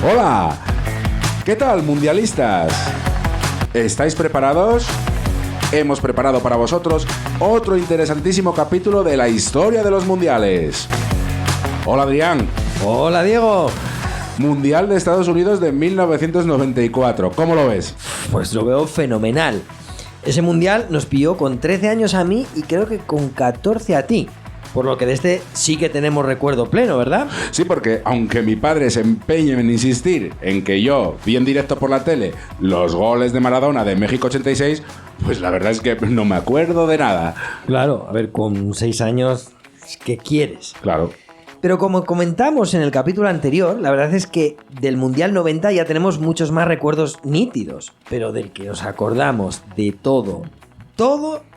Hola, ¿qué tal, mundialistas? ¿Estáis preparados? Hemos preparado para vosotros otro interesantísimo capítulo de la historia de los mundiales. Hola, Adrián. Hola, Diego. Mundial de Estados Unidos de 1994. ¿Cómo lo ves? Pues lo veo fenomenal. Ese mundial nos pilló con 13 años a mí y creo que con 14 a ti. Por lo que de este sí que tenemos recuerdo pleno, ¿verdad? Sí, porque aunque mi padre se empeñe en insistir en que yo vi en directo por la tele los goles de Maradona de México 86, pues la verdad es que no me acuerdo de nada. Claro, a ver, con 6 años, ¿qué quieres? Claro. Pero como comentamos en el capítulo anterior, la verdad es que del Mundial 90 ya tenemos muchos más recuerdos nítidos, pero del que nos acordamos de todo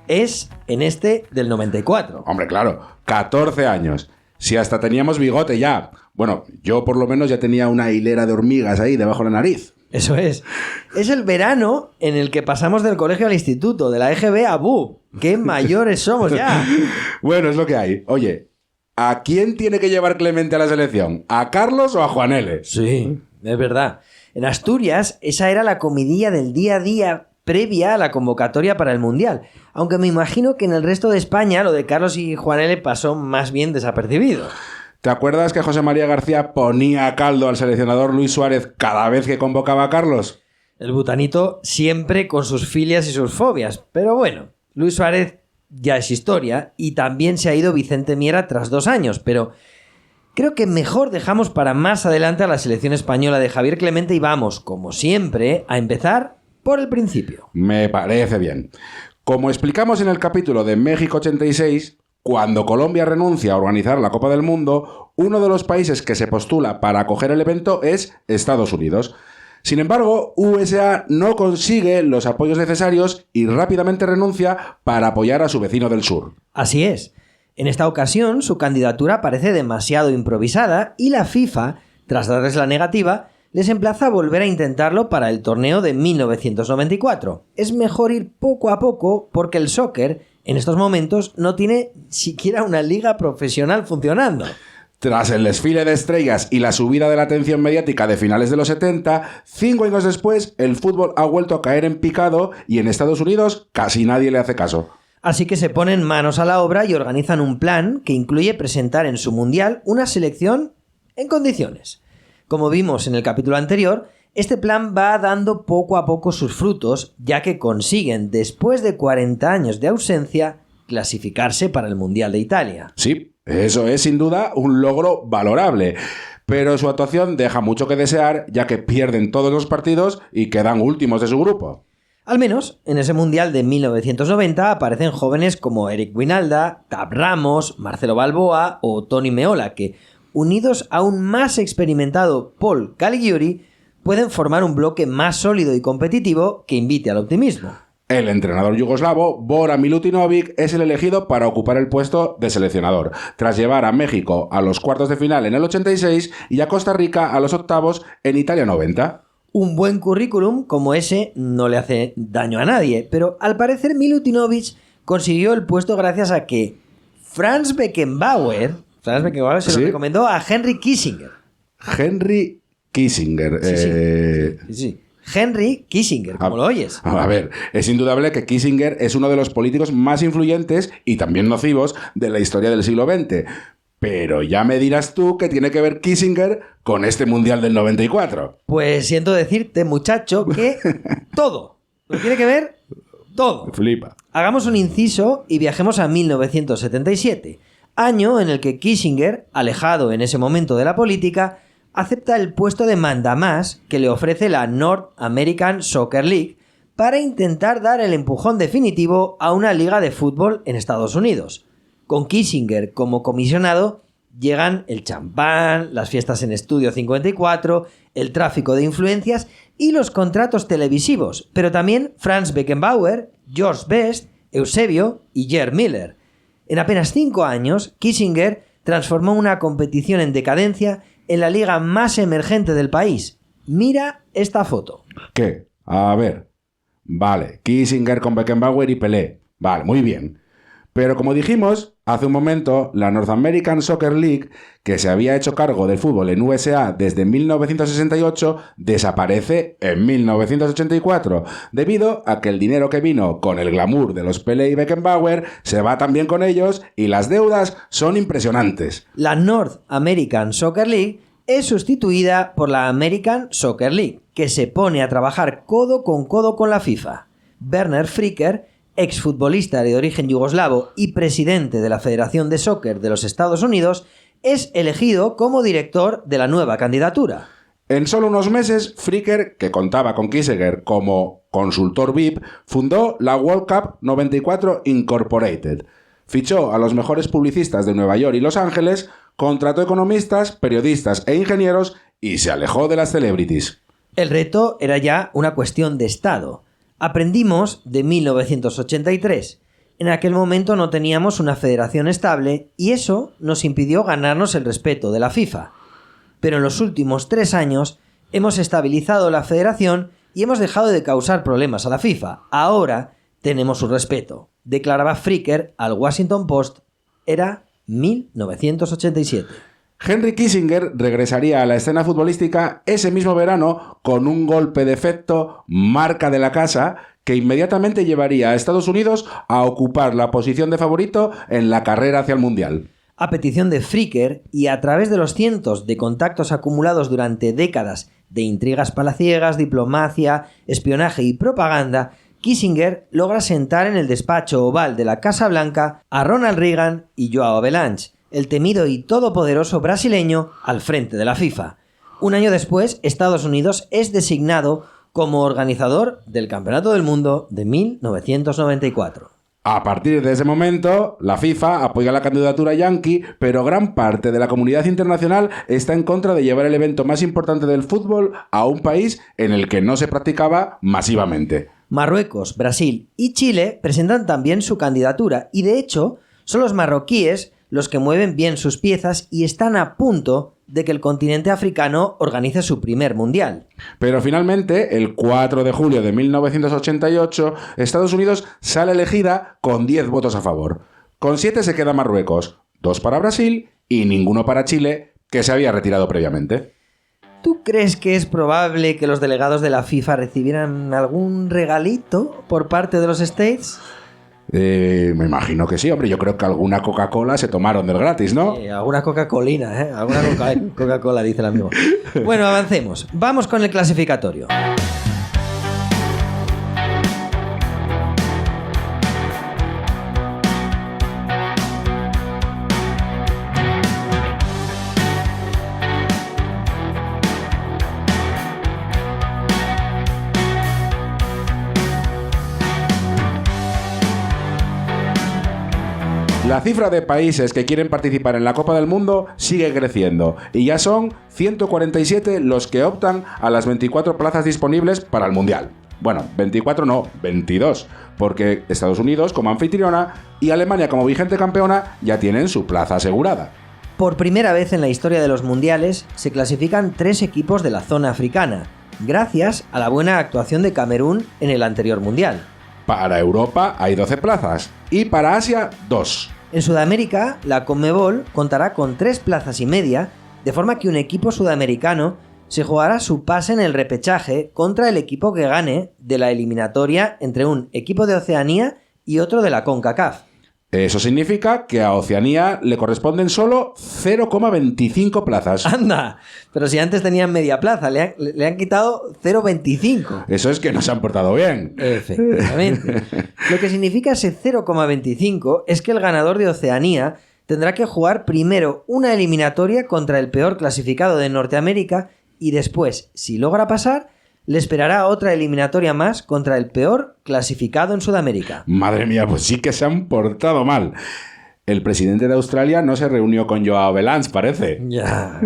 es en este del 94. Hombre, claro, 14 años. Si hasta teníamos bigote ya. Bueno, yo por lo menos ya tenía una hilera de hormigas ahí debajo de la nariz. Eso es. Es el verano en el que pasamos del colegio al instituto, de la EGB a BU. ¡Qué mayores somos ya! Bueno, es lo que hay. Oye, ¿a quién tiene que llevar Clemente a la selección? ¿A Carlos o a Juan L? Sí, es verdad. En Asturias, esa era la comidilla del día a día previa a la convocatoria para el Mundial. Aunque me imagino que en el resto de España lo de Carlos y Juan L pasó más bien desapercibido. ¿Te acuerdas que José María García ponía a caldo al seleccionador Luis Suárez cada vez que convocaba a Carlos? El butanito siempre con sus filias y sus fobias. Pero bueno, Luis Suárez ya es historia y también se ha ido Vicente Miera tras 2 años, pero creo que mejor dejamos para más adelante a la selección española de Javier Clemente y vamos, como siempre, a empezar por el principio. Me parece bien. Como explicamos en el capítulo de México 86, cuando Colombia renuncia a organizar la Copa del Mundo, uno de los países que se postula para acoger el evento es Estados Unidos. Sin embargo, USA no consigue los apoyos necesarios y rápidamente renuncia para apoyar a su vecino del sur. Así es. En esta ocasión, su candidatura parece demasiado improvisada y la FIFA, tras darles la negativa, les emplaza a volver a intentarlo para el torneo de 1994. Es mejor ir poco a poco porque el soccer, en estos momentos, no tiene siquiera una liga profesional funcionando. Tras el desfile de estrellas y la subida de la atención mediática de finales de los 70, 5 años después, el fútbol ha vuelto a caer en picado y en Estados Unidos casi nadie le hace caso. Así que se ponen manos a la obra y organizan un plan que incluye presentar en su mundial una selección en condiciones. Como vimos en el capítulo anterior, este plan va dando poco a poco sus frutos, ya que consiguen, después de 40 años de ausencia, clasificarse para el Mundial de Italia. Sí, eso es sin duda un logro valorable, pero su actuación deja mucho que desear, ya que pierden todos los partidos y quedan últimos de su grupo. Al menos, en ese Mundial de 1990 aparecen jóvenes como Eric Winalda, Tab Ramos, Marcelo Balboa o Tony Meola, que, unidos a un más experimentado Paul Caligiuri, pueden formar un bloque más sólido y competitivo que invite al optimismo. El entrenador yugoslavo, Bora Milutinovic, es el elegido para ocupar el puesto de seleccionador, tras llevar a México a los cuartos de final en el 86 y a Costa Rica a los octavos en Italia 90. Un buen currículum como ese no le hace daño a nadie, pero al parecer Milutinovic consiguió el puesto gracias a que Franz Beckenbauer se lo recomendó a Henry Kissinger. Henry Kissinger. Sí. Henry Kissinger, como lo oyes. A ver, es indudable que Kissinger es uno de los políticos más influyentes y también nocivos de la historia del siglo XX. Pero ya me dirás tú qué tiene que ver Kissinger con este Mundial del 94. Pues siento decirte, muchacho, que todo. Lo tiene que ver todo. Flipa. Hagamos un inciso y viajemos a 1977, año en el que Kissinger, alejado en ese momento de la política, acepta el puesto de mandamás que le ofrece la North American Soccer League para intentar dar el empujón definitivo a una liga de fútbol en Estados Unidos. Con Kissinger como comisionado llegan el champán, las fiestas en Estudio 54, el tráfico de influencias y los contratos televisivos, pero también Franz Beckenbauer, George Best, Eusebio y Gerd Müller. En apenas 5 años, Kissinger transformó una competición en decadencia en la liga más emergente del país. Mira esta foto. ¿Qué? A ver. Vale, Kissinger con Beckenbauer y Pelé. Vale, muy bien. Pero como dijimos hace un momento, la North American Soccer League, que se había hecho cargo del fútbol en USA desde 1968, desaparece en 1984, debido a que el dinero que vino con el glamour de los Pelé y Beckenbauer se va también con ellos y las deudas son impresionantes. La North American Soccer League es sustituida por la American Soccer League, que se pone a trabajar codo con la FIFA. Werner Fricker, exfutbolista de origen yugoslavo y presidente de la Federación de Soccer de los Estados Unidos, es elegido como director de la nueva candidatura. En solo unos meses, Fricker, que contaba con Kissinger como consultor VIP, fundó la World Cup 94 Incorporated. Fichó a los mejores publicistas de Nueva York y Los Ángeles, contrató economistas, periodistas e ingenieros y se alejó de las celebrities. El reto era ya una cuestión de Estado. Aprendimos de 1983. En aquel momento no teníamos una federación estable y eso nos impidió ganarnos el respeto de la FIFA. Pero en los últimos 3 años hemos estabilizado la federación y hemos dejado de causar problemas a la FIFA. Ahora tenemos su respeto, declaraba Fricker al Washington Post. Era 1987. Henry Kissinger regresaría a la escena futbolística ese mismo verano con un golpe de efecto, marca de la casa, que inmediatamente llevaría a Estados Unidos a ocupar la posición de favorito en la carrera hacia el Mundial. A petición de Fricker y a través de los cientos de contactos acumulados durante décadas de intrigas palaciegas, diplomacia, espionaje y propaganda, Kissinger logra sentar en el despacho oval de la Casa Blanca a Ronald Reagan y João Havelange, el temido y todopoderoso brasileño, al frente de la FIFA. Un año después, Estados Unidos es designado como organizador del Campeonato del Mundo de 1994. A partir de ese momento, la FIFA apoya la candidatura yanqui, pero gran parte de la comunidad internacional está en contra de llevar el evento más importante del fútbol a un país en el que no se practicaba masivamente. Marruecos, Brasil y Chile presentan también su candidatura y, de hecho, son los marroquíes los que mueven bien sus piezas y están a punto de que el continente africano organice su primer mundial. Pero finalmente, el 4 de julio de 1988, Estados Unidos sale elegida con 10 votos a favor. Con 7 se queda Marruecos, 2 para Brasil y ninguno para Chile, que se había retirado previamente. ¿Tú crees que es probable que los delegados de la FIFA recibieran algún regalito por parte de los States? Me imagino que sí, hombre. Yo creo que alguna Coca-Cola se tomaron del gratis, ¿no? Alguna Coca-Colina, ¿eh? Alguna Coca-Cola, dice el amigo. Bueno, avancemos. Vamos con el clasificatorio. La cifra de países que quieren participar en la Copa del Mundo sigue creciendo y ya son 147 los que optan a las 24 plazas disponibles para el Mundial. Bueno, 24 no, 22, porque Estados Unidos como anfitriona y Alemania como vigente campeona ya tienen su plaza asegurada. Por primera vez en la historia de los mundiales se clasifican 3 equipos de la zona africana, gracias a la buena actuación de Camerún en el anterior mundial. Para Europa hay 12 plazas y para Asia 2. En Sudamérica, la Conmebol contará con 3 plazas y media, de forma que un equipo sudamericano se jugará su pase en el repechaje contra el equipo que gane de la eliminatoria entre un equipo de Oceanía y otro de la CONCACAF. Eso significa que a Oceanía le corresponden solo 0,25 plazas. ¡Anda! Pero si antes tenían media plaza, le han quitado 0,25. Eso es que no se han portado bien. Efectivamente. Lo que significa ese 0,25 es que el ganador de Oceanía tendrá que jugar primero una eliminatoria contra el peor clasificado de Norteamérica y después, si logra pasar, le esperará otra eliminatoria más contra el peor clasificado en Sudamérica. Madre mía, pues sí que se han portado mal. El presidente de Australia no se reunió con João Havelange, parece. Ya.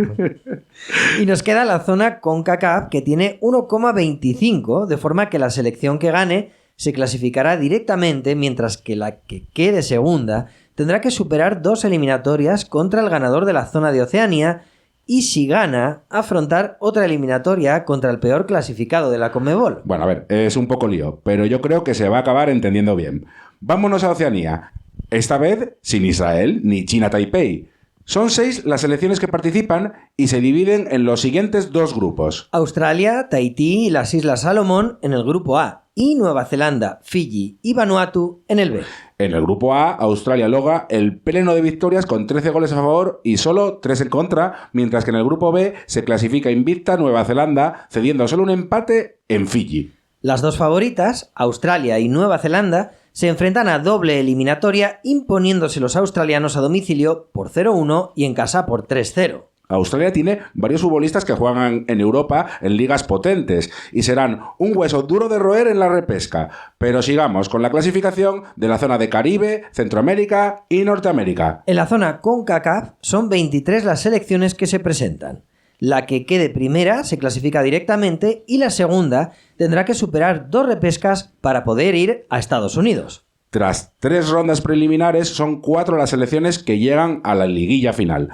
Y nos queda la zona CONCACAF, que tiene 1,25, de forma que la selección que gane se clasificará directamente, mientras que la que quede segunda tendrá que superar 2 eliminatorias contra el ganador de la zona de Oceanía y, si gana, afrontar otra eliminatoria contra el peor clasificado de la Conmebol. Bueno, a ver, es un poco lío, pero yo creo que se va a acabar entendiendo bien. Vámonos a Oceanía. Esta vez sin Israel ni China Taipei. Son 6 las selecciones que participan y se dividen en los siguientes 2 grupos. Australia, Tahití y las Islas Salomón en el grupo A y Nueva Zelanda, Fiji y Vanuatu en el B. En el grupo A, Australia logra el pleno de victorias con 13 goles a favor y solo 3 en contra, mientras que en el grupo B se clasifica invicta Nueva Zelanda, cediendo solo un empate en Fiji. Las 2 favoritas, Australia y Nueva Zelanda, se enfrentan a doble eliminatoria imponiéndose los australianos a domicilio por 0-1 y en casa por 3-0. Australia tiene varios futbolistas que juegan en Europa en ligas potentes y serán un hueso duro de roer en la repesca. Pero sigamos con la clasificación de la zona de Caribe, Centroamérica y Norteamérica. En la zona CONCACAF son 23 las selecciones que se presentan. La que quede primera se clasifica directamente y la segunda tendrá que superar 2 repescas para poder ir a Estados Unidos. Tras 3 rondas preliminares, son 4 las selecciones que llegan a la liguilla final.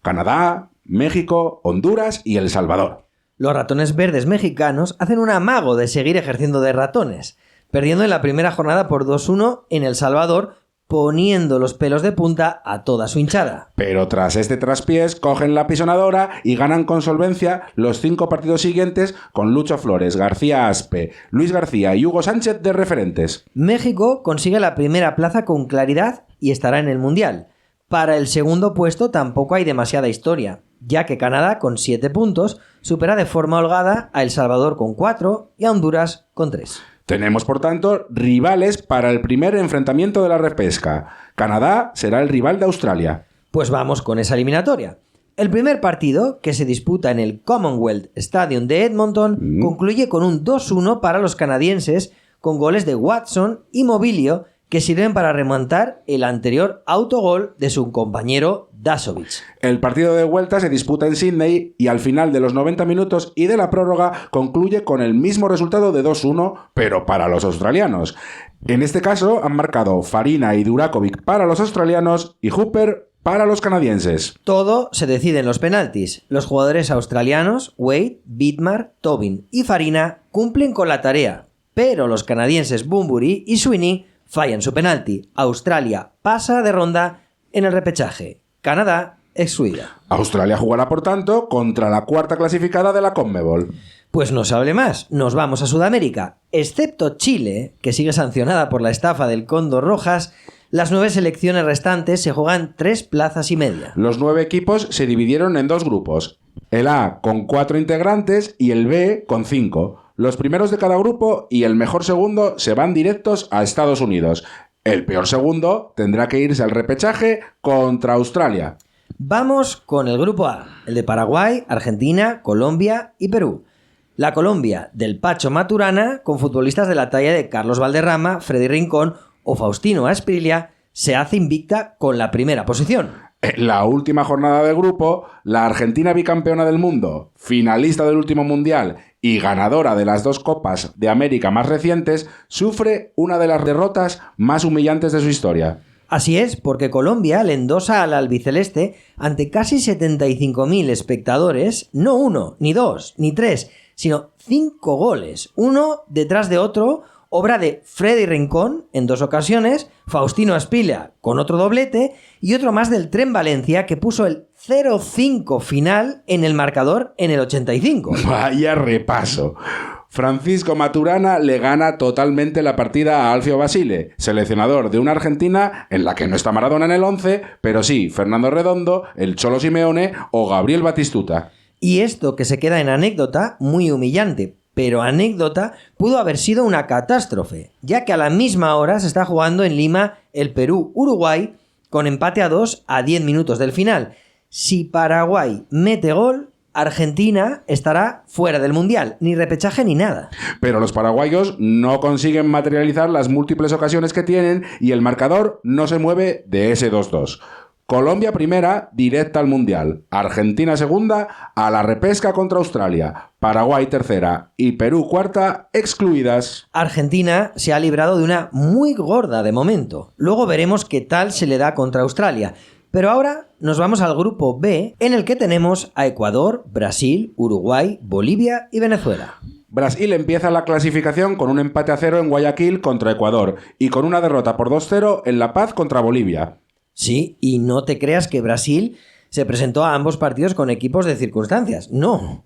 Canadá, México, Honduras y El Salvador. Los ratones verdes mexicanos hacen un amago de seguir ejerciendo de ratones, perdiendo en la primera jornada por 2-1 en El Salvador, poniendo los pelos de punta a toda su hinchada. Pero tras este traspiés cogen la pisonadora y ganan con solvencia los 5 partidos siguientes con Lucho Flores, García Aspe, Luis García y Hugo Sánchez de referentes. México consigue la primera plaza con claridad y estará en el Mundial. Para el segundo puesto tampoco hay demasiada historia, ya que Canadá con 7 puntos supera de forma holgada a El Salvador con 4 y a Honduras con 3. Tenemos, por tanto, rivales para el primer enfrentamiento de la repesca. Canadá será el rival de Australia. Pues vamos con esa eliminatoria. El primer partido, que se disputa en el Commonwealth Stadium de Edmonton, concluye con un 2-1 para los canadienses, con goles de Watson y Mobilio, que sirven para remontar el anterior autogol de su compañero Dasovic. El partido de vuelta se disputa en Sydney y al final de los 90 minutos y de la prórroga concluye con el mismo resultado de 2-1, pero para los australianos. En este caso han marcado Farina y Durakovic para los australianos y Hooper para los canadienses. Todo se decide en los penaltis. Los jugadores australianos, Wade, Vidmar, Tobin y Farina, cumplen con la tarea, pero los canadienses Bunbury y Sweeney fallan su penalti. Australia pasa de ronda en el repechaje. Canadá excluida. Australia jugará, por tanto, contra la 4ª clasificada de la CONMEBOL. Pues no se hable más, nos vamos a Sudamérica. Excepto Chile, que sigue sancionada por la estafa del Cóndor Rojas, las 9 selecciones restantes se juegan 3 plazas y media. Los 9 equipos se dividieron en 2 grupos. El A con 4 integrantes y el B con 5. Los primeros de cada grupo y el mejor segundo se van directos a Estados Unidos. El peor segundo tendrá que irse al repechaje contra Australia. Vamos con el grupo A, el de Paraguay, Argentina, Colombia y Perú. La Colombia del Pacho Maturana, con futbolistas de la talla de Carlos Valderrama, Freddy Rincón o Faustino Asprilla, se hace invicta con la primera posición. En la última jornada del grupo, la Argentina bicampeona del mundo, finalista del último mundial y ganadora de las 2 Copas de América más recientes, sufre una de las derrotas más humillantes de su historia. Así es, porque Colombia le endosa al albiceleste ante casi 75.000 espectadores, no 1, ni 2, ni 3, sino 5 goles, uno detrás de otro, obra de Freddy Rincón en 2 ocasiones, Faustino Asprilla con otro doblete y otro más del Tren Valencia que puso el 0-5 final en el marcador en el 85. Vaya repaso. Francisco Maturana le gana totalmente la partida a Alfio Basile, seleccionador de una Argentina en la que no está Maradona en el 11, pero sí Fernando Redondo, el Cholo Simeone o Gabriel Batistuta. Y esto que se queda en anécdota, muy humillante, pero anécdota, pudo haber sido una catástrofe, ya que a la misma hora se está jugando en Lima el Perú-Uruguay con empate a 2 a 10 minutos del final. Si Paraguay mete gol, Argentina estará fuera del Mundial, ni repechaje ni nada. Pero los paraguayos no consiguen materializar las múltiples ocasiones que tienen y el marcador no se mueve de ese 2-2. Colombia primera, directa al Mundial. Argentina segunda, a la repesca contra Australia. Paraguay tercera y Perú cuarta, excluidas. Argentina se ha librado de una muy gorda de momento. Luego veremos qué tal se le da contra Australia. Pero ahora nos vamos al grupo B, en el que tenemos a Ecuador, Brasil, Uruguay, Bolivia y Venezuela. Brasil empieza la clasificación con un empate a 0 en Guayaquil contra Ecuador y con una derrota por 2-0 en La Paz contra Bolivia. Sí, y no te creas que Brasil se presentó a ambos partidos con equipos de circunstancias. No.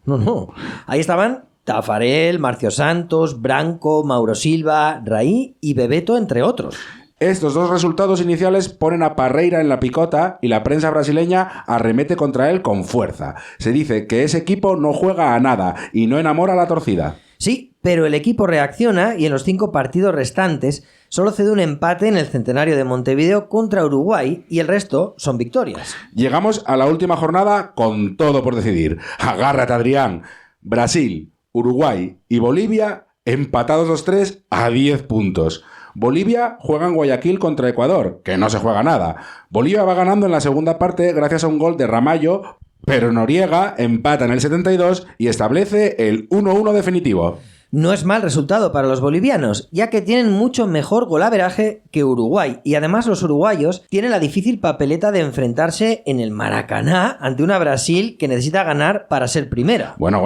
Ahí estaban Tafarel, Marcio Santos, Branco, Mauro Silva, Raí y Bebeto, entre otros. Estos dos resultados iniciales ponen a Parreira en la picota y la prensa brasileña arremete contra él con fuerza. Se dice que ese equipo no juega a nada y no enamora a la torcida. Sí, pero el equipo reacciona y en los 5 partidos restantes solo cede un empate en el Centenario de Montevideo contra Uruguay y el resto son victorias. Llegamos a la última jornada con todo por decidir. Agárrate, Adrián. Brasil, Uruguay y Bolivia empatados los 3 a 10 puntos. Bolivia juega en Guayaquil contra Ecuador, que no se juega nada. Bolivia va ganando en la segunda parte gracias a un gol de Ramallo, pero Noriega empata en el 72 y establece el 1-1 definitivo. No es mal resultado para los bolivianos, ya que tienen mucho mejor golaveraje que Uruguay, y además los uruguayos tienen la difícil papeleta de enfrentarse en el Maracaná ante una Brasil que necesita ganar para ser primera. Bueno,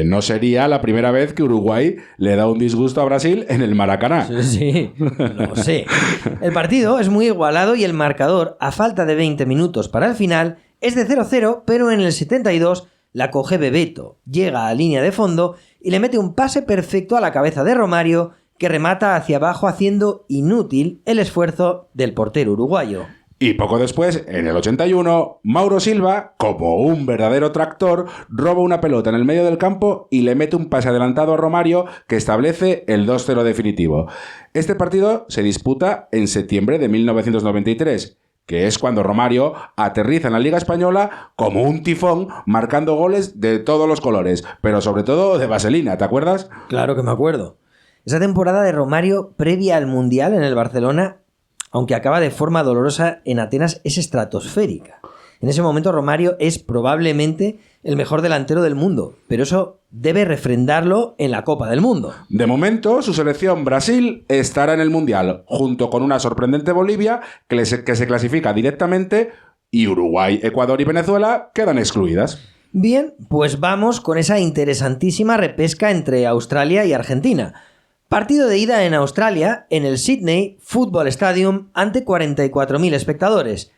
no sería la primera vez que Uruguay le da un disgusto a Brasil en el Maracaná. Sí, lo sé. El partido es muy igualado y el marcador, a falta de 20 minutos para el final, es de 0-0, pero en el 72 la coge Bebeto, llega a línea de fondo y le mete un pase perfecto a la cabeza de Romario, que remata hacia abajo haciendo inútil el esfuerzo del portero uruguayo. Y poco después, en el 81, Mauro Silva, como un verdadero tractor, roba una pelota en el medio del campo y le mete un pase adelantado a Romario que establece el 2-0 definitivo. Este partido se disputa en septiembre de 1993. Que es cuando Romario aterriza en la Liga Española como un tifón, marcando goles de todos los colores, pero sobre todo de vaselina, ¿te acuerdas? Claro que me acuerdo. Esa temporada de Romario, previa al Mundial en el Barcelona, aunque acaba de forma dolorosa en Atenas, es estratosférica. En ese momento Romario es probablemente el mejor delantero del mundo, pero eso debe refrendarlo en la Copa del Mundo. De momento, su selección Brasil estará en el Mundial, junto con una sorprendente Bolivia que se clasifica directamente, y Uruguay, Ecuador y Venezuela quedan excluidas. Bien, pues vamos con esa interesantísima repesca entre Australia y Argentina. Partido de ida en Australia, en el Sydney Football Stadium, ante 44.000 espectadores.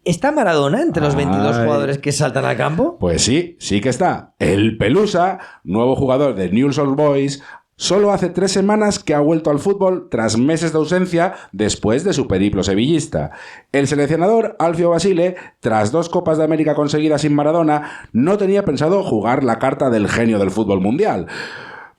¿Está Maradona entre los 22 jugadores que saltan al campo? Pues sí que está. El Pelusa, nuevo jugador de Newell's Old Boys, solo hace 3 semanas que ha vuelto al fútbol tras meses de ausencia después de su periplo sevillista. El seleccionador Alfio Basile, tras 2 Copas de América conseguidas sin Maradona, no tenía pensado jugar la carta del genio del fútbol mundial.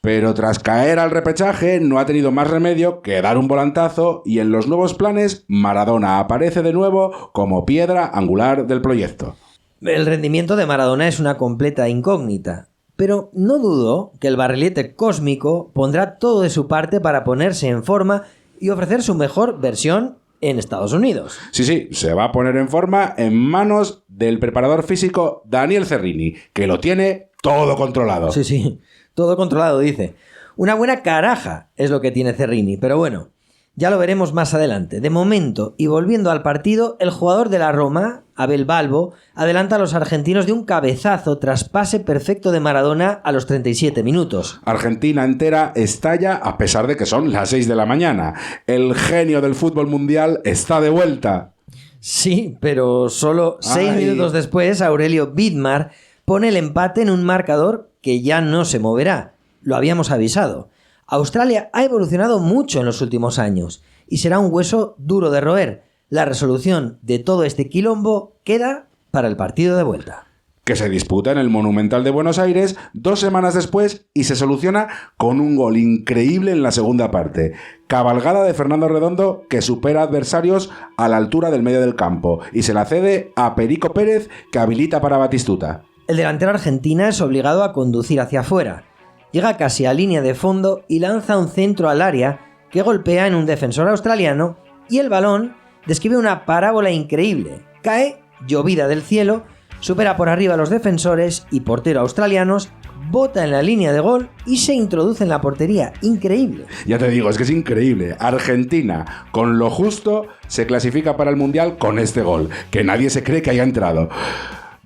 Pero tras caer al repechaje no ha tenido más remedio que dar un volantazo y en los nuevos planes Maradona aparece de nuevo como piedra angular del proyecto. El rendimiento de Maradona es una completa incógnita, pero no dudo que el barrilete cósmico pondrá todo de su parte para ponerse en forma y ofrecer su mejor versión en Estados Unidos. Sí, se va a poner en forma en manos del preparador físico Daniel Cerrini, que lo tiene todo controlado. Sí. Todo controlado, dice. Una buena caraja es lo que tiene Cerrini, pero bueno, ya lo veremos más adelante. De momento, y volviendo al partido, el jugador de la Roma, Abel Balbo, adelanta a los argentinos de un cabezazo tras pase perfecto de Maradona a los 37 minutos. Argentina entera estalla a pesar de que son las 6 de la mañana. El genio del fútbol mundial está de vuelta. Sí, pero solo 6 minutos después, Aurelio Vidmar pone el empate en un marcador que ya no se moverá. Lo habíamos avisado. Australia ha evolucionado mucho en los últimos años y será un hueso duro de roer. La resolución de todo este quilombo queda para el partido de vuelta, que se disputa en el Monumental de Buenos Aires 2 semanas después y se soluciona con un gol increíble en la segunda parte. Cabalgada de Fernando Redondo que supera adversarios a la altura del medio del campo y se la cede a Perico Pérez, que habilita para Batistuta. El delantero argentino es obligado a conducir hacia afuera. Llega casi a línea de fondo y lanza un centro al área que golpea en un defensor australiano y el balón describe una parábola increíble. Cae, llovida del cielo, supera por arriba a los defensores y portero australianos, bota en la línea de gol y se introduce en la portería. Increíble. Ya te digo, es que es increíble. Argentina, con lo justo, se clasifica para el Mundial con este gol, que nadie se cree que haya entrado.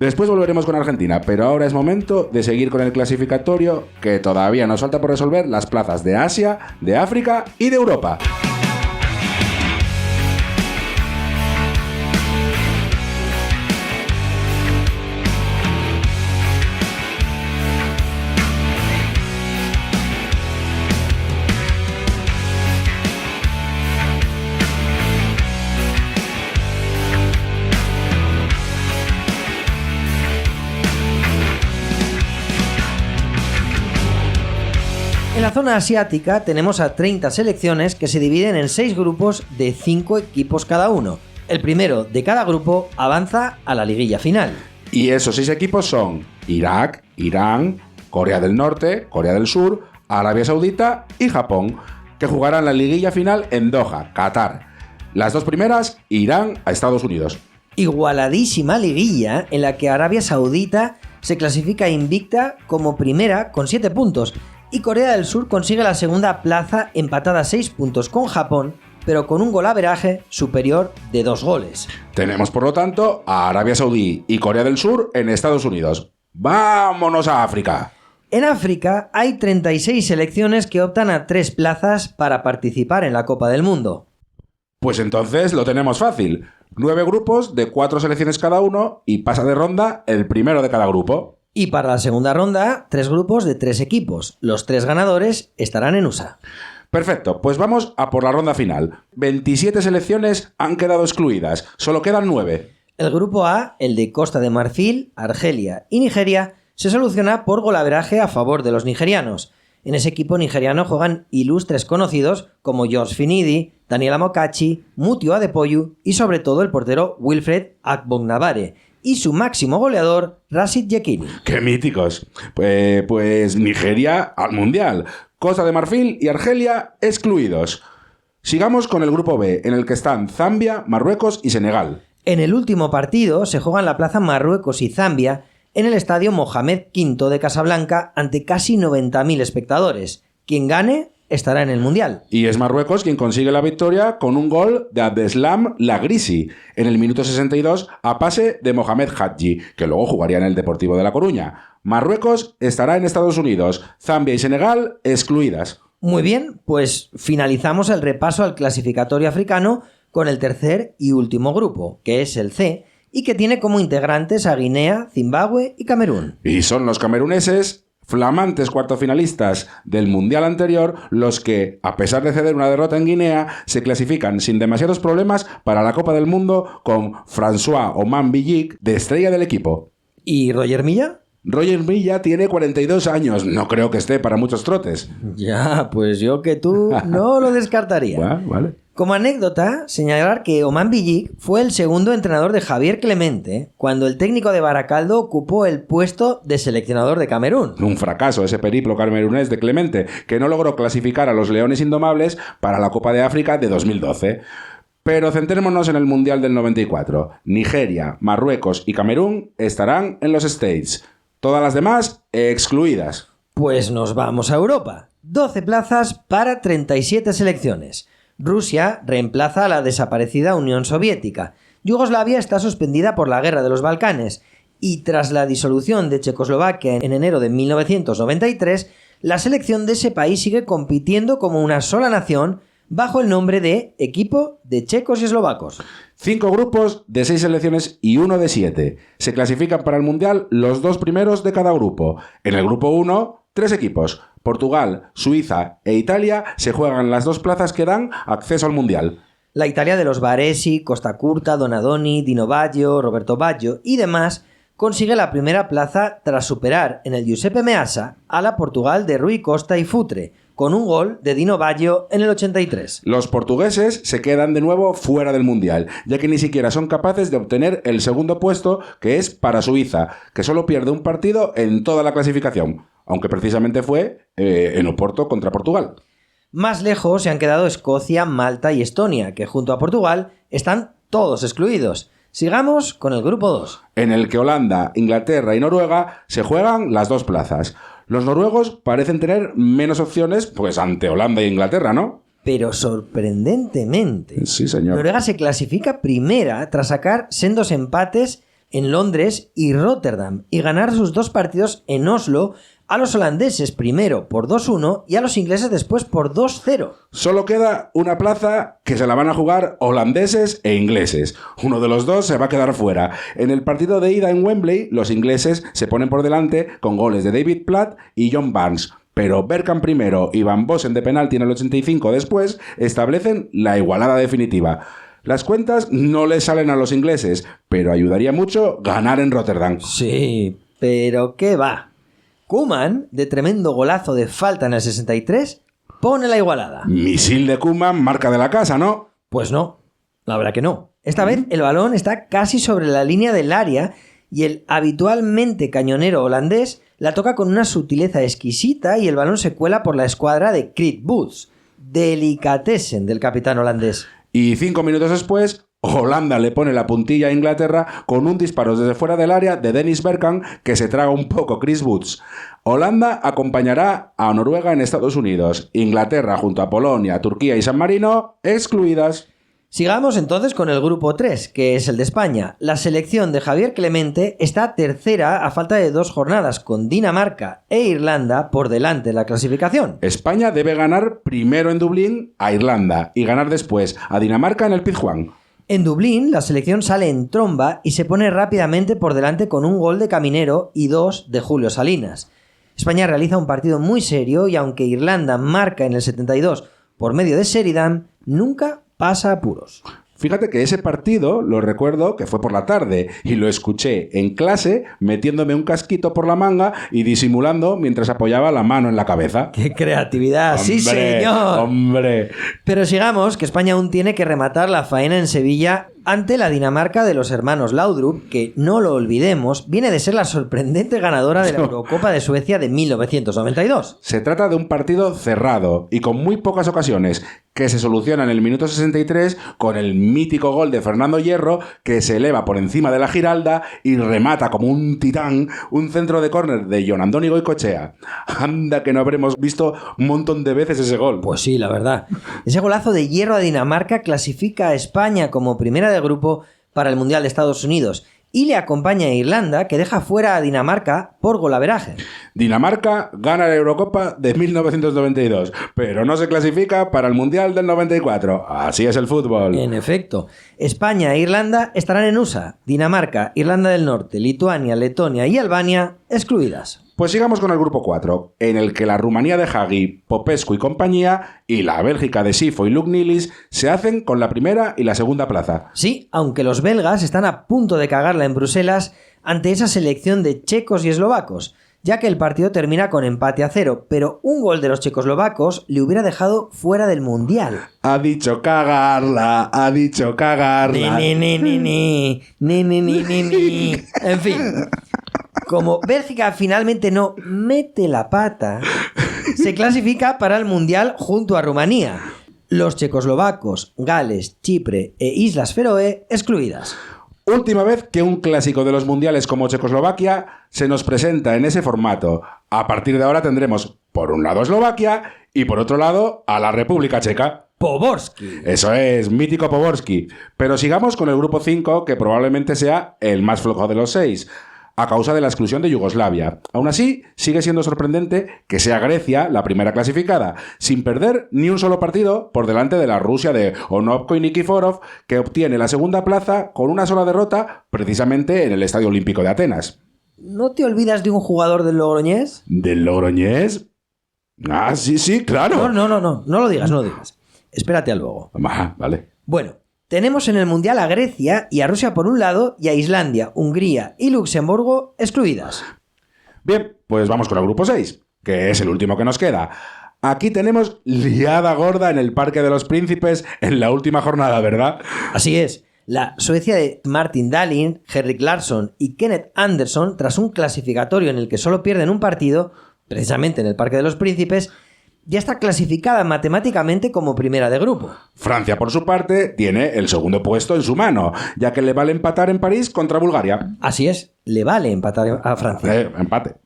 Después volveremos con Argentina, pero ahora es momento de seguir con el clasificatorio, que todavía nos falta por resolver las plazas de Asia, de África y de Europa. En la zona asiática tenemos a 30 selecciones que se dividen en 6 grupos de 5 equipos cada uno. El primero de cada grupo avanza a la liguilla final. Y esos 6 equipos son Irak, Irán, Corea del Norte, Corea del Sur, Arabia Saudita y Japón, que jugarán la liguilla final en Doha, Qatar. Las 2 primeras irán a Estados Unidos. Igualadísima liguilla en la que Arabia Saudita se clasifica invicta como primera con 7 puntos y Corea del Sur consigue la segunda plaza empatada a 6 puntos con Japón, pero con un golaveraje superior de 2 goles. Tenemos por lo tanto a Arabia Saudí y Corea del Sur en Estados Unidos. ¡Vámonos a África! En África hay 36 selecciones que optan a 3 plazas para participar en la Copa del Mundo. Pues entonces lo tenemos fácil. 9 grupos de 4 selecciones cada uno y pasa de ronda el primero de cada grupo. Y para la segunda ronda, 3 grupos de 3 equipos. Los 3 ganadores estarán en USA. Perfecto, pues vamos a por la ronda final. 27 selecciones han quedado excluidas, solo quedan 9. El grupo A, el de Costa de Marfil, Argelia y Nigeria, se soluciona por golaveraje a favor de los nigerianos. En ese equipo nigeriano juegan ilustres conocidos como George Finidi, Daniel Amokachi, Mutio Adepoyu y sobre todo el portero Wilfred Agbognabare y su máximo goleador Rashid Yekini. ¡Qué míticos! Pues Nigeria al Mundial, Costa de Marfil y Argelia excluidos. Sigamos con el grupo B, en el que están Zambia, Marruecos y Senegal. En el último partido se juegan la plaza Marruecos y Zambia en el estadio Mohamed V de Casablanca ante casi 90.000 espectadores. Quien gane estará en el Mundial. Y es Marruecos quien consigue la victoria con un gol de Abdeslam Lagrisi en el minuto 62 a pase de Mohamed Hadji, que luego jugaría en el Deportivo de La Coruña. Marruecos estará en Estados Unidos, Zambia y Senegal excluidas. Muy bien, pues finalizamos el repaso al clasificatorio africano con el tercer y último grupo, que es el C, y que tiene como integrantes a Guinea, Zimbabue y Camerún. Y son los cameruneses, flamantes cuartofinalistas del Mundial anterior, los que, a pesar de ceder una derrota en Guinea, se clasifican sin demasiados problemas para la Copa del Mundo con François Oman Billik de estrella del equipo. ¿Y Roger Milla? Roger Milla tiene 42 años, no creo que esté para muchos trotes. Ya, pues yo que tú no lo descartaría. Vale. Como anécdota, señalar que Oman Billik fue el segundo entrenador de Javier Clemente cuando el técnico de Baracaldo ocupó el puesto de seleccionador de Camerún. Un fracaso ese periplo camerunés de Clemente, que no logró clasificar a los Leones Indomables para la Copa de África de 2012. Pero centrémonos en el Mundial del 94. Nigeria, Marruecos y Camerún estarán en los States. Todas las demás excluidas. Pues nos vamos a Europa. 12 plazas para 37 selecciones. Rusia reemplaza a la desaparecida Unión Soviética. Yugoslavia está suspendida por la Guerra de los Balcanes. Y tras la disolución de Checoslovaquia en enero de 1993, la selección de ese país sigue compitiendo como una sola nación bajo el nombre de Equipo de Checos y Eslovacos. 5 grupos de 6 selecciones y 1 de 7. Se clasifican para el Mundial los 2 primeros de cada grupo. En el grupo 1, 3 equipos. Portugal, Suiza e Italia se juegan las 2 plazas que dan acceso al Mundial. La Italia de los Baresi, Costa Curta, Donadoni, Dino Baggio, Roberto Baggio y demás consigue la primera plaza tras superar en el Giuseppe Meazza a la Portugal de Rui Costa y Futre, con un gol de Dino Baggio en el 83. Los portugueses se quedan de nuevo fuera del Mundial, ya que ni siquiera son capaces de obtener el segundo puesto, que es para Suiza, que solo pierde un partido en toda la clasificación, aunque precisamente fue en Oporto contra Portugal. Más lejos se han quedado Escocia, Malta y Estonia, que junto a Portugal están todos excluidos. Sigamos con el grupo 2. En el que Holanda, Inglaterra y Noruega se juegan las 2 plazas. Los noruegos parecen tener menos opciones, pues ante Holanda e Inglaterra, ¿no? Pero sorprendentemente, Sí, señor. Noruega se clasifica primera tras sacar sendos empates en Londres y Rotterdam y ganar sus 2 partidos en Oslo a los holandeses primero por 2-1 y a los ingleses después por 2-0. Solo queda una plaza que se la van a jugar holandeses e ingleses. Uno de los dos se va a quedar fuera. En el partido de ida en Wembley, los ingleses se ponen por delante con goles de David Platt y John Barnes. Pero Bergkamp primero y Van Bossen de penalti en el 85 después establecen la igualada definitiva. Las cuentas no les salen a los ingleses, pero ayudaría mucho ganar en Rotterdam. Sí, pero ¿qué va? Koeman, de tremendo golazo de falta en el 63, pone la igualada. Misil de Koeman, marca de la casa, ¿no? Pues no, la verdad que no. Esta vez el balón está casi sobre la línea del área y el habitualmente cañonero holandés la toca con una sutileza exquisita y el balón se cuela por la escuadra de Krít Boots. Delicatessen del capitán holandés. Y 5 minutos después, Holanda le pone la puntilla a Inglaterra con un disparo desde fuera del área de Dennis Bergkamp que se traga un poco Chris Woods. Holanda acompañará a Noruega en Estados Unidos. Inglaterra junto a Polonia, Turquía y San Marino excluidas. Sigamos entonces con el grupo 3, que es el de España. La selección de Javier Clemente está tercera a falta de 2 jornadas, con Dinamarca e Irlanda por delante de la clasificación. España debe ganar primero en Dublín a Irlanda y ganar después a Dinamarca en el Pizjuán. En Dublín, la selección sale en tromba y se pone rápidamente por delante con un gol de Caminero y 2 de Julio Salinas. España realiza un partido muy serio y aunque Irlanda marca en el 72 por medio de Sheridan, nunca pasa apuros. Fíjate que ese partido lo recuerdo que fue por la tarde y lo escuché en clase metiéndome un casquito por la manga y disimulando mientras apoyaba la mano en la cabeza. ¡Qué creatividad! ¡Sí, señor! ¡Hombre! Pero sigamos, que España aún tiene que rematar la faena en Sevilla ante la Dinamarca de los hermanos Laudrup, que, no lo olvidemos, viene de ser la sorprendente ganadora de la Eurocopa de Suecia de 1992. Se trata de un partido cerrado y con muy pocas ocasiones, que se soluciona en el minuto 63 con el mítico gol de Fernando Hierro, que se eleva por encima de la Giralda y remata como un titán un centro de córner de Jon Andoni Goicoechea. Anda que no habremos visto un montón de veces ese gol. Pues sí, la verdad. Ese golazo de Hierro a Dinamarca clasifica a España como primera de grupo para el Mundial de Estados Unidos y le acompaña a Irlanda, que deja fuera a Dinamarca por golaveraje. Dinamarca gana la Eurocopa de 1992, pero no se clasifica para el Mundial del 94. Así es el fútbol. En efecto, España e Irlanda estarán en USA, Dinamarca, Irlanda del Norte, Lituania, Letonia y Albania excluidas. Pues sigamos con el grupo 4, en el que la Rumanía de Hagi, Popescu y compañía y la Bélgica de Sifo y Luc Nilis se hacen con la primera y la segunda plaza. Sí, aunque los belgas están a punto de cagarla en Bruselas ante esa selección de checos y eslovacos, ya que el partido termina con empate a 0, pero un gol de los checoslovacos le hubiera dejado fuera del Mundial. Ha dicho cagarla, ha dicho cagarla. Ni. En fin, como Bélgica finalmente no mete la pata, se clasifica para el Mundial junto a Rumanía. Los checoslovacos, Gales, Chipre e Islas Feroe excluidas. Última vez que un clásico de los mundiales como Checoslovaquia se nos presenta en ese formato. A partir de ahora tendremos por un lado Eslovaquia y por otro lado a la República Checa. Poborski. Eso es, mítico Poborski. Pero sigamos con el grupo 5, que probablemente sea el más flojo de los 6, a causa de la exclusión de Yugoslavia. Aún así, sigue siendo sorprendente que sea Grecia la primera clasificada, sin perder ni un solo partido por delante de la Rusia de Onopko y Nikiforov, que obtiene la segunda plaza con una sola derrota, precisamente en el Estadio Olímpico de Atenas. ¿No te olvidas de un jugador del Logroñés? ¿Del Logroñés? Ah, sí, claro. No lo digas. Espérate a luego. Vale. Bueno, tenemos en el Mundial a Grecia y a Rusia por un lado y a Islandia, Hungría y Luxemburgo excluidas. Bien, pues vamos con el grupo 6, que es el último que nos queda. Aquí tenemos liada gorda en el Parque de los Príncipes en la última jornada, ¿verdad? Así es. La Suecia de Martin Dahlin, Henrik Larsson y Kenneth Anderson, tras un clasificatorio en el que solo pierden un partido, precisamente en el Parque de los Príncipes, ya está clasificada matemáticamente como primera de grupo. Francia, por su parte, tiene el segundo puesto en su mano, ya que le vale empatar en París contra Bulgaria. Así es, le vale empatar a Francia. Empate.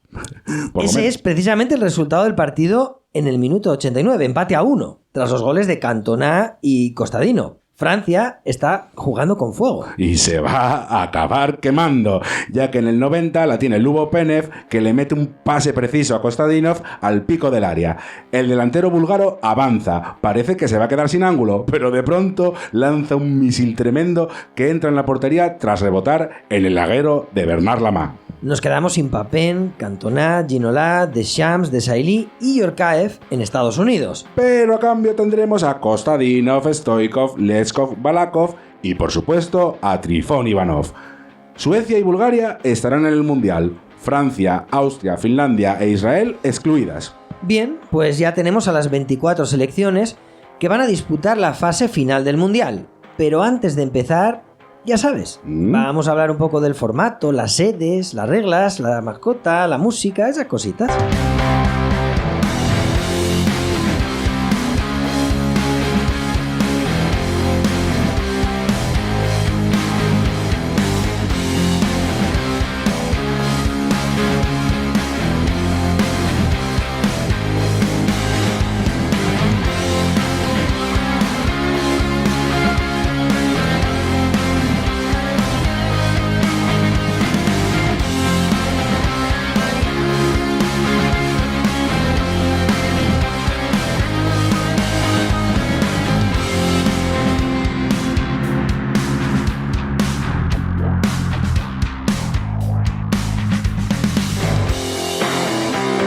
Ese es precisamente el resultado del partido en el minuto 89, empate a 1, tras los goles de Cantona y Costadino. Francia está jugando con fuego. Y se va a acabar quemando, ya que en el 90 la tiene Lubo Penev, que le mete un pase preciso a Kostadinov al pico del área. El delantero búlgaro avanza, parece que se va a quedar sin ángulo, pero de pronto lanza un misil tremendo que entra en la portería tras rebotar en el laguero de Bernard Lama. Nos quedamos sin Papin, Cantona, Ginola, Deschamps, Desailly y Yorkaev en Estados Unidos. Pero a cambio tendremos a Kostadinov, Stoikov, Leskov, Balakov y por supuesto a Trifón Ivanov. Suecia y Bulgaria estarán en el Mundial, Francia, Austria, Finlandia e Israel excluidas. Bien, pues ya tenemos a las 24 selecciones que van a disputar la fase final del Mundial. Pero antes de empezar, ya sabes, vamos a hablar un poco del formato, las sedes, las reglas, la mascota, la música, esas cositas.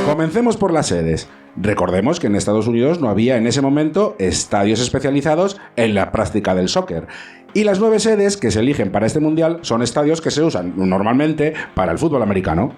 Comencemos por las sedes. Recordemos que en Estados Unidos no había en ese momento estadios especializados en la práctica del soccer. Y las 9 sedes que se eligen para este mundial son estadios que se usan normalmente para el fútbol americano.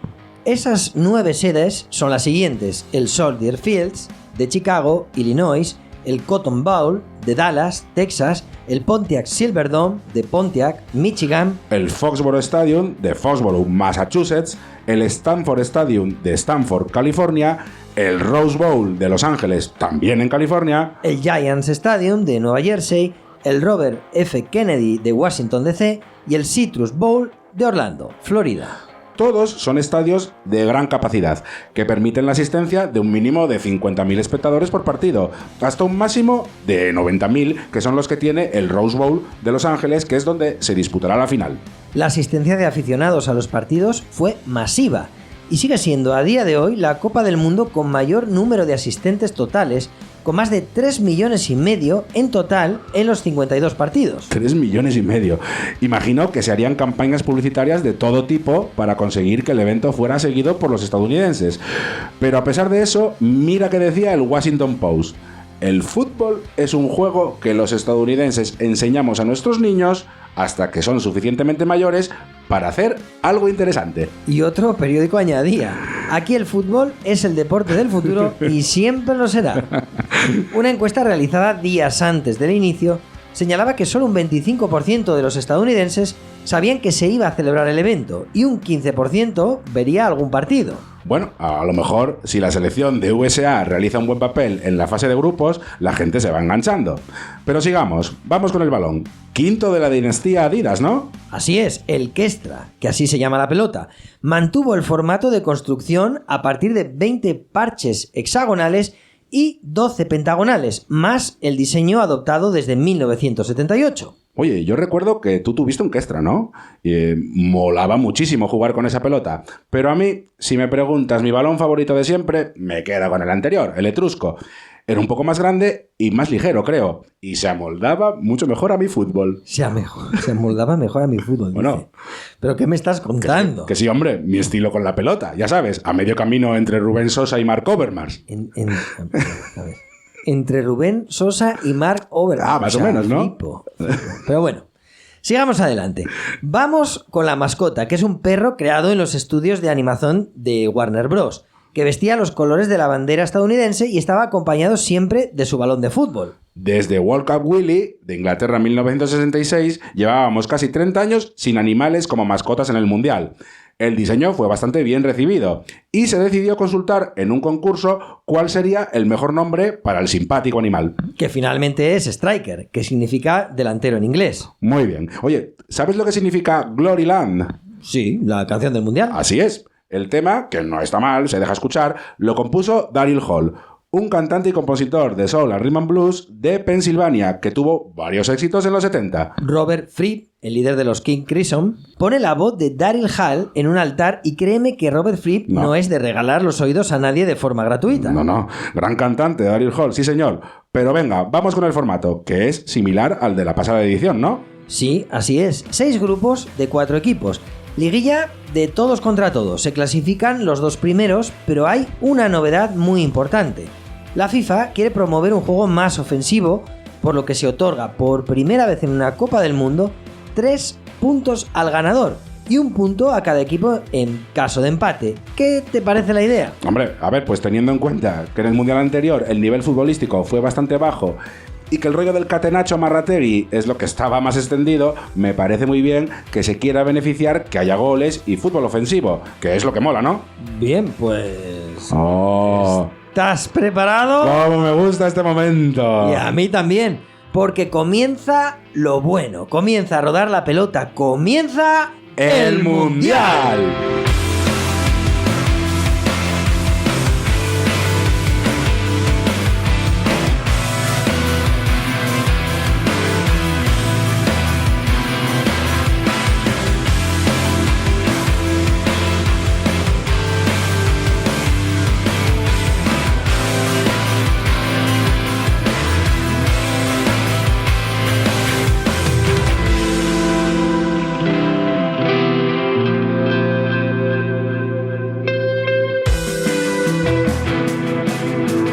Esas 9 sedes son las siguientes: el Soldier Fields de Chicago, Illinois, el Cotton Bowl de Dallas, Texas, el Pontiac Silverdome de Pontiac, Michigan, el Foxborough Stadium de Foxborough, Massachusetts, el Stanford Stadium de Stanford, California, el Rose Bowl de Los Ángeles, también en California, el Giants Stadium de Nueva Jersey, el Robert F. Kennedy de Washington DC y el Citrus Bowl de Orlando, Florida. Todos son estadios de gran capacidad, que permiten la asistencia de un mínimo de 50.000 espectadores por partido, hasta un máximo de 90.000, que son los que tiene el Rose Bowl de Los Ángeles, que es donde se disputará la final. La asistencia de aficionados a los partidos fue masiva y sigue siendo a día de hoy la Copa del Mundo con mayor número de asistentes totales, con más de 3,5 millones en total en los 52 partidos. 3,5 millones. Imagino que se harían campañas publicitarias de todo tipo para conseguir que el evento fuera seguido por los estadounidenses. Pero a pesar de eso, mira que decía el Washington Post: el fútbol es un juego que los estadounidenses enseñamos a nuestros niños hasta que son suficientemente mayores para hacer algo interesante. Y otro periódico añadía: aquí el fútbol es el deporte del futuro y siempre lo será. Una encuesta realizada días antes del inicio señalaba que solo un 25% de los estadounidenses sabían que se iba a celebrar el evento y un 15% vería algún partido. Bueno, a lo mejor si la selección de USA realiza un buen papel en la fase de grupos, la gente se va enganchando. Pero sigamos, vamos con el balón. Quinto de la dinastía Adidas, ¿no? Así es, el Kestra, que así se llama la pelota, mantuvo el formato de construcción a partir de 20 parches hexagonales y 12 pentagonales, más el diseño adoptado desde 1978. Oye, yo recuerdo que tú tuviste un Kestra, ¿no? Molaba muchísimo jugar con esa pelota. Pero a mí, si me preguntas mi balón favorito de siempre, me quedo con el anterior, el etrusco. Era un poco más grande y más ligero, creo. Y se amoldaba mucho mejor a mi fútbol. Se amoldaba mejor a mi fútbol, bueno, dice. ¿Pero qué me estás contando? Que sí, hombre, mi estilo con la pelota. Ya sabes, a medio camino entre Rubén Sosa y Marc Overmars. A ver. Entre Rubén Sosa y Marc Overmars. Más o menos, ¿no? Flipo. Pero bueno, sigamos adelante. Vamos con la mascota, que es un perro creado en los estudios de animación de Warner Bros., que vestía los colores de la bandera estadounidense y estaba acompañado siempre de su balón de fútbol. Desde World Cup Willy, de Inglaterra en 1966, llevábamos casi 30 años sin animales como mascotas en el Mundial. El diseño fue bastante bien recibido y se decidió consultar en un concurso cuál sería el mejor nombre para el simpático animal. Que finalmente es Striker, que significa delantero en inglés. Muy bien. Oye, ¿sabes lo que significa Gloryland? Sí, la canción del Mundial. Así es. El tema, que no está mal, se deja escuchar, lo compuso Daryl Hall, un cantante y compositor de soul and rhythm and blues de Pensilvania que tuvo varios éxitos en los 70. Robert Fripp, el líder de los King Crimson, pone la voz de Daryl Hall en un altar y créeme que Robert Fripp no es de regalar los oídos a nadie de forma gratuita. No, gran cantante Daryl Hall, sí señor. Pero venga, vamos con el formato, que es similar al de la pasada edición, ¿no? Sí, así es. 6 grupos de 4 equipos. Liguilla de todos contra todos. Se clasifican los 2 primeros, pero hay una novedad muy importante. La FIFA quiere promover un juego más ofensivo, por lo que se otorga por primera vez en una Copa del Mundo 3 puntos al ganador y 1 punto a cada equipo en caso de empate. ¿Qué te parece la idea? Hombre, a ver, pues teniendo en cuenta que en el Mundial anterior el nivel futbolístico fue bastante bajo y que el rollo del catenacho Marrategui es lo que estaba más extendido, me parece muy bien que se quiera beneficiar que haya goles y fútbol ofensivo, que es lo que mola, ¿no? Bien, pues... ¡Oh! ¿Estás preparado? ¡Cómo me gusta este momento! Y a mí también, porque comienza lo bueno, comienza a rodar la pelota, comienza ¡el Mundial!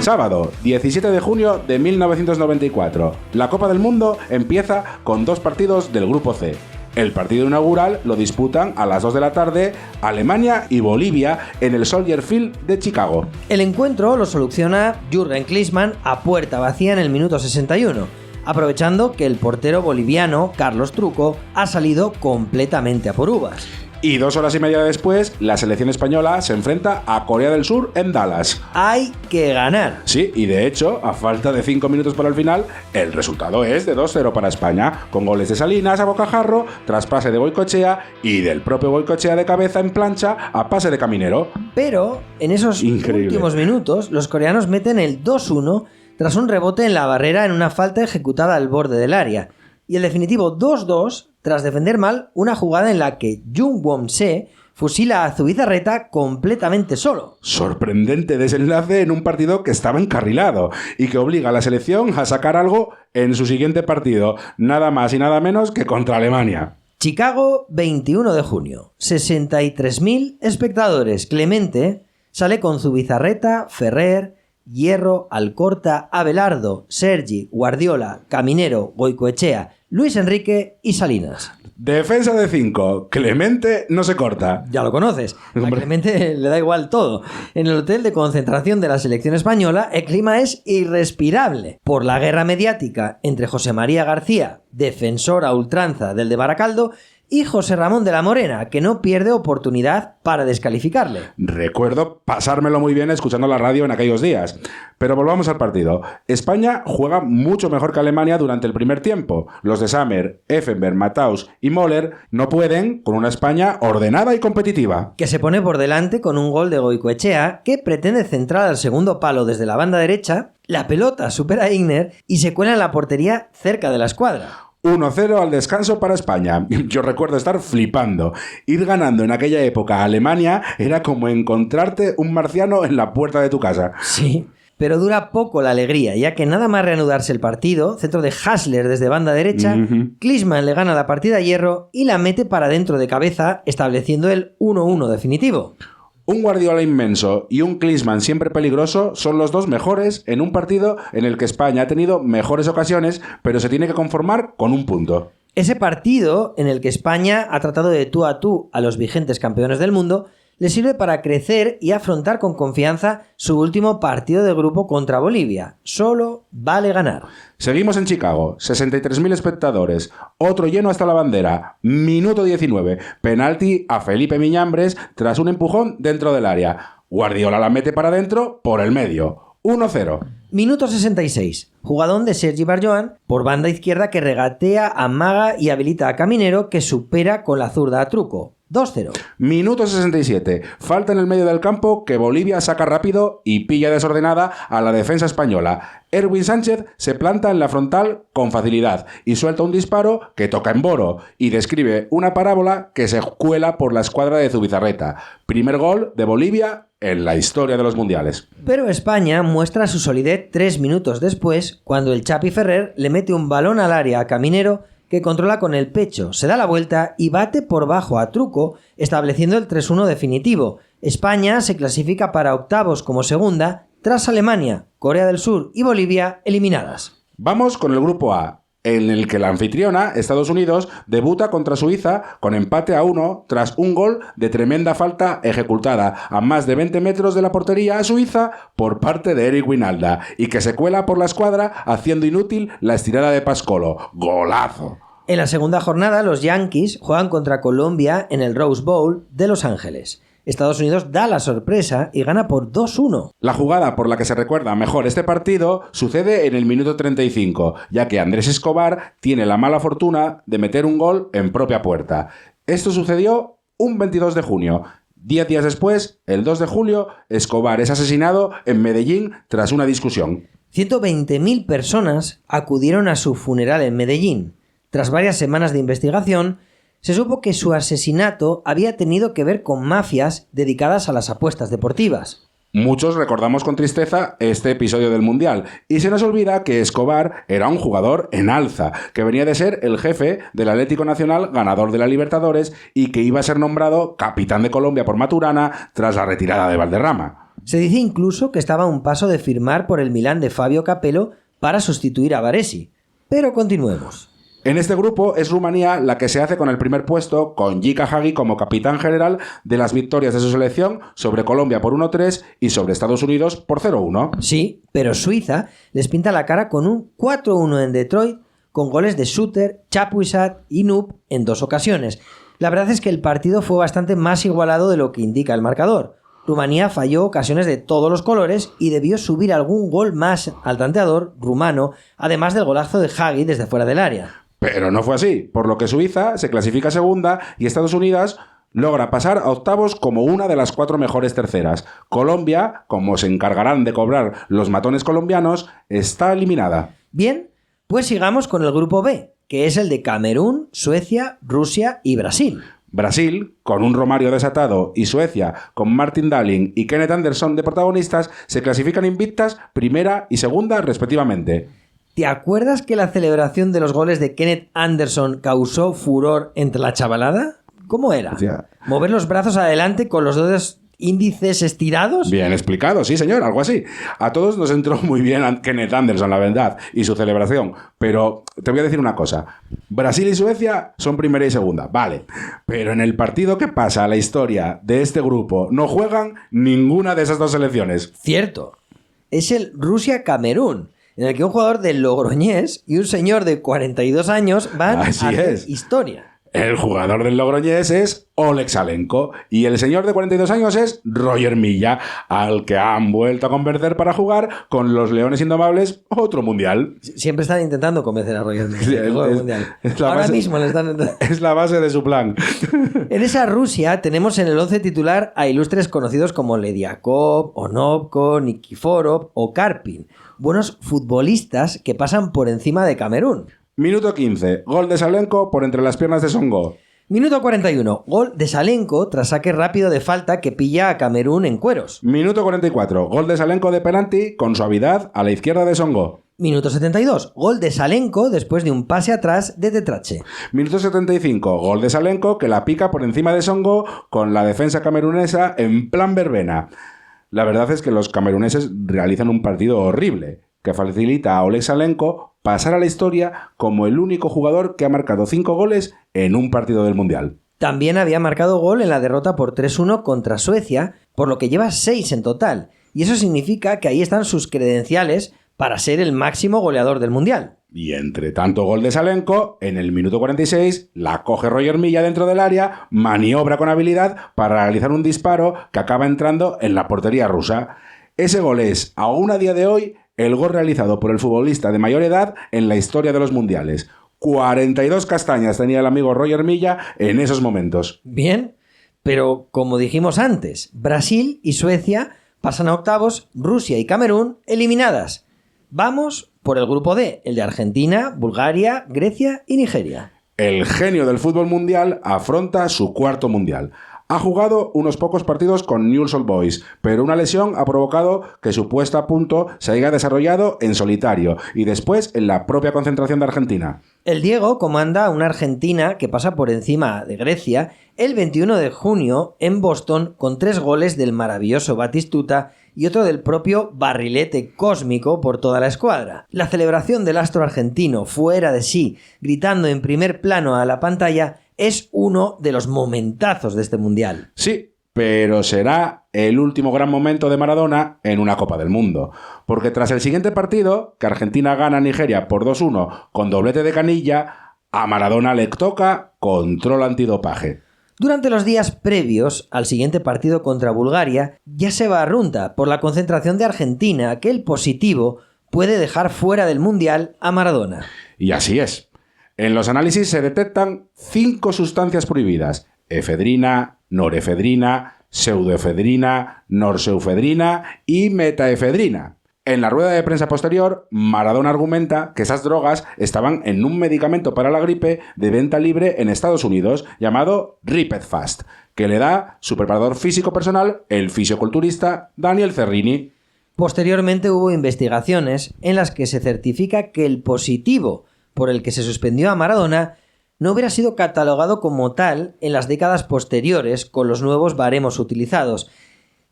Sábado, 17 de junio de 1994. La Copa del Mundo empieza con 2 partidos del Grupo C. El partido inaugural lo disputan a las 2 de la tarde Alemania y Bolivia en el Soldier Field de Chicago. El encuentro lo soluciona Jürgen Klinsmann a puerta vacía en el minuto 61, aprovechando que el portero boliviano Carlos Truco ha salido completamente a por uvas. Y 2 horas y media después, la selección española se enfrenta a Corea del Sur en Dallas. Hay que ganar. Sí, y de hecho, a falta de 5 minutos para el final, el resultado es de 2-0 para España, con goles de Salinas a bocajarro, tras pase de Goicoechea y del propio Goicoechea de cabeza en plancha a pase de Caminero. Pero en esos últimos minutos, los coreanos meten el 2-1 tras un rebote en la barrera en una falta ejecutada al borde del área. Y el definitivo 2-2 tras defender mal una jugada en la que Jung Won-se fusila a Zubizarreta completamente solo. Sorprendente desenlace en un partido que estaba encarrilado y que obliga a la selección a sacar algo en su siguiente partido, nada más y nada menos que contra Alemania. Chicago, 21 de junio. 63.000 espectadores. Clemente sale con Zubizarreta, Ferrer, Hierro, Alcorta, Abelardo, Sergi, Guardiola, Caminero, Goicoechea, Luis Enrique y Salinas. Defensa de 5. Clemente no se corta. Ya lo conoces. A Clemente le da igual todo. En el hotel de concentración de la selección española, el clima es irrespirable por la guerra mediática entre José María García, defensor a ultranza del de Baracaldo, y José Ramón de la Morena, que no pierde oportunidad para descalificarle. Recuerdo pasármelo muy bien escuchando la radio en aquellos días. Pero volvamos al partido. España juega mucho mejor que Alemania durante el primer tiempo. Los de Sammer, Effenberg, Matthaus y Möller no pueden con una España ordenada y competitiva. Que se pone por delante con un gol de Goicoechea que pretende centrar al segundo palo desde la banda derecha. La pelota supera a Igner y se cuela en la portería cerca de la escuadra. 1-0 al descanso para España. Yo recuerdo estar flipando. Ir ganando en aquella época a Alemania era como encontrarte un marciano en la puerta de tu casa. Sí, pero dura poco la alegría, ya que nada más reanudarse el partido, centro de Hassler desde banda derecha, Klinsmann le gana la partida a Hierro y la mete para dentro de cabeza, estableciendo el 1-1 definitivo. Un Guardiola inmenso y un Klinsmann siempre peligroso son los dos mejores en un partido en el que España ha tenido mejores ocasiones, pero se tiene que conformar con un punto. Ese partido en el que España ha tratado de tú a tú a los vigentes campeones del mundo le sirve para crecer y afrontar con confianza su último partido de grupo contra Bolivia. Solo vale ganar. Seguimos en Chicago, 63.000 espectadores, otro lleno hasta la bandera, minuto 19, penalti a Felipe Miñambres tras un empujón dentro del área. Guardiola la mete para adentro por el medio, 1-0. Minuto 66, jugadón de Sergi Barjoan por banda izquierda que regatea, amaga y habilita a Caminero que supera con la zurda a Truco. 2-0. Minuto 67. Falta en el medio del campo que Bolivia saca rápido y pilla desordenada a la defensa española. Erwin Sánchez se planta en la frontal con facilidad y suelta un disparo que toca en Boro y describe una parábola que se cuela por la escuadra de Zubizarreta. Primer gol de Bolivia en la historia de los mundiales. Pero España muestra su solidez 3 minutos después, cuando el Chapi Ferrer le mete un balón al área a Caminero, que controla con el pecho, se da la vuelta y bate por bajo a Truco, estableciendo el 3-1 definitivo. España se clasifica para octavos como segunda, tras Alemania, Corea del Sur y Bolivia eliminadas. Vamos con el grupo A, en el que la anfitriona, Estados Unidos, debuta contra Suiza con empate a 1 tras un gol de tremenda falta ejecutada a más de 20 metros de la portería a Suiza por parte de Eric Winalda y que se cuela por la escuadra haciendo inútil la estirada de Pascolo. ¡Golazo! En la segunda jornada, los Yankees juegan contra Colombia en el Rose Bowl de Los Ángeles. Estados Unidos da la sorpresa y gana por 2-1. La jugada por la que se recuerda mejor este partido sucede en el minuto 35, ya que Andrés Escobar tiene la mala fortuna de meter un gol en propia puerta. Esto sucedió un 22 de junio. 10 días después, el 2 de julio, Escobar es asesinado en Medellín tras una discusión. 120.000 personas acudieron a su funeral en Medellín. Tras varias semanas de investigación, se supo que su asesinato había tenido que ver con mafias dedicadas a las apuestas deportivas. Muchos recordamos con tristeza este episodio del Mundial y se nos olvida que Escobar era un jugador en alza, que venía de ser el jefe del Atlético Nacional, ganador de la Libertadores y que iba a ser nombrado capitán de Colombia por Maturana tras la retirada de Valderrama. Se dice incluso que estaba a un paso de firmar por el Milán de Fabio Capello para sustituir a Baresi. Pero continuemos. En este grupo es Rumanía la que se hace con el primer puesto, con Jika Hagi como capitán general de las victorias de su selección sobre Colombia por 1-3 y sobre Estados Unidos por 0-1. Sí, pero Suiza les pinta la cara con un 4-1 en Detroit, con goles de Suter, Chapuisat y Noob en 2 ocasiones. La verdad es que el partido fue bastante más igualado de lo que indica el marcador. Rumanía falló ocasiones de todos los colores y debió subir algún gol más al tanteador rumano, además del golazo de Hagi desde fuera del área. Pero no fue así, por lo que Suiza se clasifica segunda y Estados Unidos logra pasar a octavos como una de las 4 mejores terceras. Colombia, como se encargarán de cobrar los matones colombianos, está eliminada. Bien, pues sigamos con el grupo B, que es el de Camerún, Suecia, Rusia y Brasil. Brasil, con un Romario desatado, y Suecia, con Martin Dahlin y Kenneth Anderson de protagonistas, se clasifican invictas primera y segunda respectivamente. ¿Te acuerdas que la celebración de los goles de Kenneth Anderson causó furor entre la chavalada? ¿Cómo era? Hostia. ¿Mover los brazos adelante con los dedos índices estirados? Bien explicado, sí señor, algo así. A todos nos entró muy bien Kenneth Anderson, la verdad, y su celebración. Pero te voy a decir una cosa. Brasil y Suecia son primera y segunda, vale. Pero en el partido que pasa a la historia de este grupo no juegan ninguna de esas 2 selecciones. Cierto. Es el Rusia-Camerún, en el que un jugador del Logroñés y un señor de 42 años van Así a hacer es. historia. El jugador del Logroñés es Oleg Salenko y el señor de 42 años es Roger Milla, al que han vuelto a convencer para jugar con los Leones Indomables otro mundial. Siempre están intentando convencer a Roger Milla. Sí, Ahora mismo le están intentando. Es la base de su plan. En esa Rusia tenemos en el 11 titular a ilustres conocidos como Lediakov, Onopko, Nikiforov o Karpin. Buenos futbolistas que pasan por encima de Camerún. Minuto 15. Gol de Salenko por entre las piernas de Songo. Minuto 41. Gol de Salenko tras saque rápido de falta que pilla a Camerún en cueros. Minuto 44. Gol de Salenko de penalti con suavidad a la izquierda de Songo. Minuto 72. Gol de Salenko después de un pase atrás de Tetrache. Minuto 75. Gol de Salenko que la pica por encima de Songo con la defensa camerunesa en plan verbena. La verdad es que los cameruneses realizan un partido horrible que facilita a Oleg Salenko pasar a la historia como el único jugador que ha marcado 5 goles en un partido del Mundial. También había marcado gol en la derrota por 3-1 contra Suecia, por lo que lleva 6 en total. Y eso significa que ahí están sus credenciales para ser el máximo goleador del Mundial. Y entre tanto gol de Salenko, en el minuto 46, la coge Roger Milla dentro del área, maniobra con habilidad para realizar un disparo que acaba entrando en la portería rusa. Ese gol es, aún a día de hoy, el gol realizado por el futbolista de mayor edad en la historia de los mundiales. 42 castañas tenía el amigo Roger Milla en esos momentos. Bien, Pero, como dijimos antes, Brasil y Suecia pasan a octavos, Rusia y Camerún eliminadas. Vamos por el grupo D, el de Argentina, Bulgaria, Grecia y Nigeria. El genio del fútbol mundial afronta su cuarto mundial. Ha jugado unos pocos partidos con Newell's Old Boys, pero una lesión ha provocado que su puesta a punto se haya desarrollado en solitario y después en la propia concentración de Argentina. El Diego comanda una Argentina que pasa por encima de Grecia el 21 de junio en Boston con 3 goles del maravilloso Batistuta y otro del propio barrilete cósmico por toda la escuadra. La celebración del astro argentino fuera de sí, gritando en primer plano a la pantalla, es uno de los momentazos de este mundial. Sí, pero será el último gran momento de Maradona en una Copa del Mundo. Porque tras el siguiente partido, que Argentina gana a Nigeria por 2-1 con doblete de Canilla, a Maradona le toca control antidopaje. Durante los días previos al siguiente partido contra Bulgaria, ya se barrunta por la concentración de Argentina que el positivo puede dejar fuera del mundial a Maradona. Y así es. En los análisis se detectan 5 sustancias prohibidas: efedrina, norefedrina, pseudoefedrina, norseufedrina y metaefedrina. En la rueda de prensa posterior, Maradona argumenta que esas drogas estaban en un medicamento para la gripe de venta libre en Estados Unidos llamado Ripetfast, que le da su preparador físico personal, el fisioculturista Daniel Cerrini. Posteriormente hubo investigaciones en las que se certifica que el positivo por el que se suspendió a Maradona no hubiera sido catalogado como tal en las décadas posteriores con los nuevos baremos utilizados,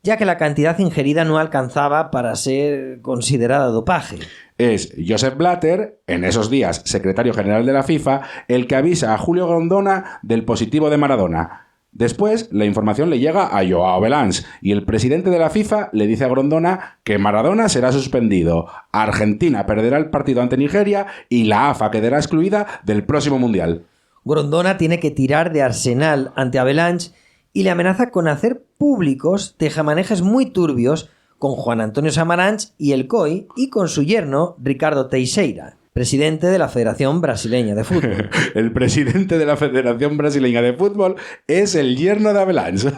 ya que la cantidad ingerida no alcanzaba para ser considerada dopaje. Es Joseph Blatter, en esos días secretario general de la FIFA, el que avisa a Julio Grondona del positivo de Maradona. Después, la información le llega a Joao Belange y el presidente de la FIFA le dice a Grondona que Maradona será suspendido, Argentina perderá el partido ante Nigeria y la AFA quedará excluida del próximo Mundial. Grondona tiene que tirar de arsenal ante Avalanche y le amenaza con hacer públicos tejamanejes muy turbios con Juan Antonio Samaranch y el COI y con su yerno Ricardo Teixeira, presidente de la Federación Brasileña de Fútbol. El presidente de la Federación Brasileña de Fútbol es el yerno de Avalanche.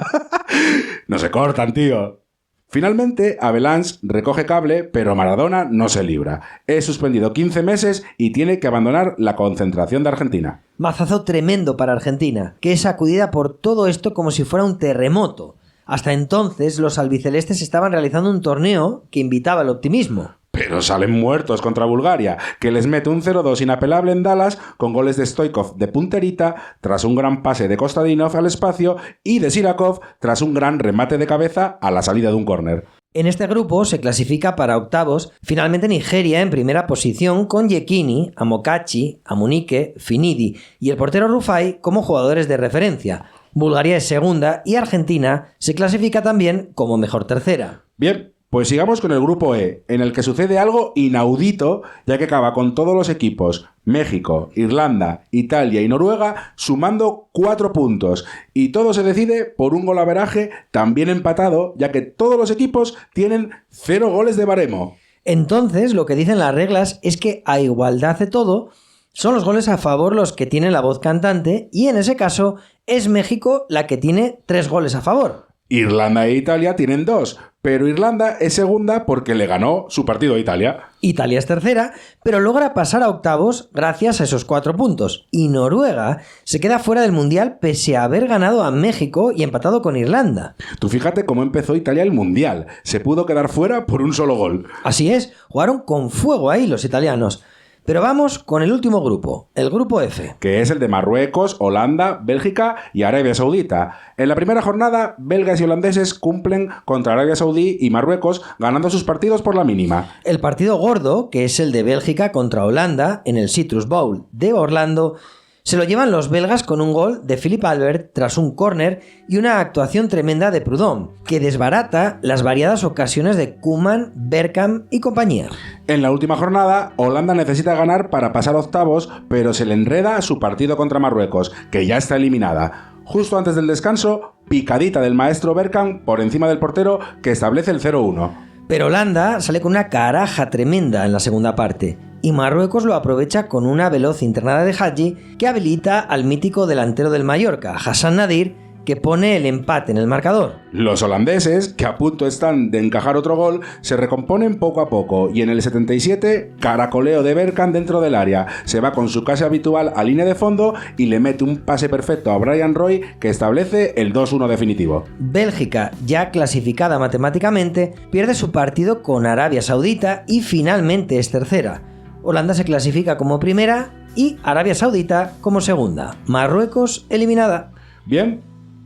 No se cortan, tío. Finalmente, Avalanche recoge cable, pero Maradona no se libra. Es suspendido 15 meses y tiene que abandonar la concentración de Argentina. Mazazo tremendo para Argentina, que es sacudida por todo esto como si fuera un terremoto. Hasta entonces, los albicelestes estaban realizando un torneo que invitaba al optimismo. Pero salen muertos contra Bulgaria, que les mete un 0-2 inapelable en Dallas con goles de Stoichkov de punterita tras un gran pase de Kostadinov al espacio y de Sirakov tras un gran remate de cabeza a la salida de un córner. En este grupo se clasifica para octavos finalmente Nigeria en primera posición con Yekini, Amokachi, Amunike, Finidi y el portero Rufai como jugadores de referencia. Bulgaria es segunda y Argentina se clasifica también como mejor tercera. Bien. Pues sigamos con el grupo E, en el que sucede algo inaudito, ya que acaba con todos los equipos, México, Irlanda, Italia y Noruega, sumando 4 puntos. Y todo se decide por un golaveraje también empatado, ya que todos los equipos tienen 0 goles de baremo. Entonces, lo que dicen las reglas es que a igualdad de todo, son los goles a favor los que tienen la voz cantante, y en ese caso es México la que tiene 3 goles a favor. Irlanda e Italia tienen 2, pero Irlanda es segunda porque le ganó su partido a Italia. Italia es tercera, pero logra pasar a octavos gracias a esos 4 puntos. Y Noruega se queda fuera del Mundial pese a haber ganado a México y empatado con Irlanda. Tú fíjate cómo empezó Italia el Mundial. Se pudo quedar fuera por un solo gol. Así es, jugaron con fuego ahí los italianos. Pero vamos con el último grupo, el grupo F. Que es el de Marruecos, Holanda, Bélgica y Arabia Saudita. En la primera jornada, belgas y holandeses cumplen contra Arabia Saudí y Marruecos, ganando sus partidos por la mínima. El partido gordo, que es el de Bélgica contra Holanda, en el Citrus Bowl de Orlando, se lo llevan los belgas con un gol de Philippe Albert tras un córner y una actuación tremenda de Prudhomme, que desbarata las variadas ocasiones de Koeman, Bergkamp y compañía. En la última jornada, Holanda necesita ganar para pasar octavos, pero se le enreda a su partido contra Marruecos, que ya está eliminada. Justo antes del descanso, picadita del maestro Bergkamp por encima del portero que establece el 0-1. Pero Holanda sale con una caraja tremenda en la segunda parte, y Marruecos lo aprovecha con una veloz internada de Hadji que habilita al mítico delantero del Mallorca, Hassan Nadir, que pone el empate en el marcador. Los holandeses, que a punto están de encajar otro gol, se recomponen poco a poco y en el 77, caracoleo de Bergkamp dentro del área. Se va con su casi habitual a línea de fondo y le mete un pase perfecto a Brian Roy que establece el 2-1 definitivo. Bélgica, ya clasificada matemáticamente, pierde su partido con Arabia Saudita y finalmente es tercera. Holanda se clasifica como primera y Arabia Saudita como segunda. Marruecos eliminada. Bien,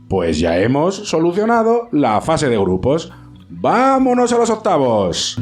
pues ya hemos solucionado la fase de grupos. ¡Vámonos a los octavos!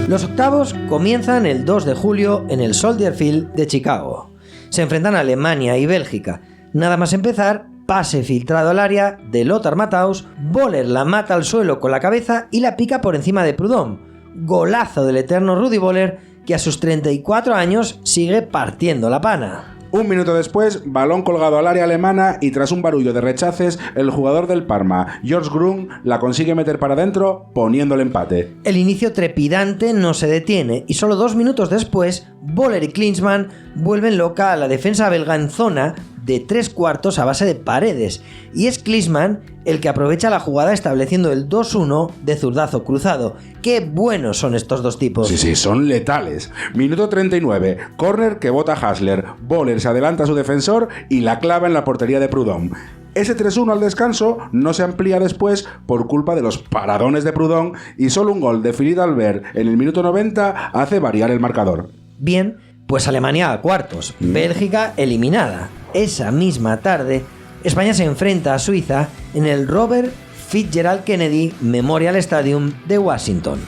Los octavos comienzan el 2 de julio en el Soldier Field de Chicago. Se enfrentan Alemania y Bélgica. Nada más empezar, pase filtrado al área de Lothar Matthaus, Boller la mata al suelo con la cabeza y la pica por encima de Prudhomme. Golazo del eterno Rudi Boller, que a sus 34 años sigue partiendo la pana. Un minuto después, balón colgado al área alemana y tras un barullo de rechaces, el jugador del Parma, George Grun, la consigue meter para adentro, poniendo el empate. El inicio trepidante no se detiene y solo 2 minutos después, Boller y Klinsmann vuelven loca a la defensa belga en zona de 3/4 a base de paredes, y es Klinsmann el que aprovecha la jugada estableciendo el 2-1 de zurdazo cruzado. ¡Qué buenos son estos dos tipos! Sí, son letales. Minuto 39, córner que bota Hasler, Boller se adelanta a su defensor y la clava en la portería de Prudhomme. Ese 3-1 al descanso no se amplía después por culpa de los paradones de Prudhomme y solo un gol de Philippe Albert en el minuto 90 hace variar el marcador. Bien, pues Alemania a cuartos, Bélgica eliminada. Esa misma tarde, España se enfrenta a Suiza en el Robert Fitzgerald Kennedy Memorial Stadium de Washington.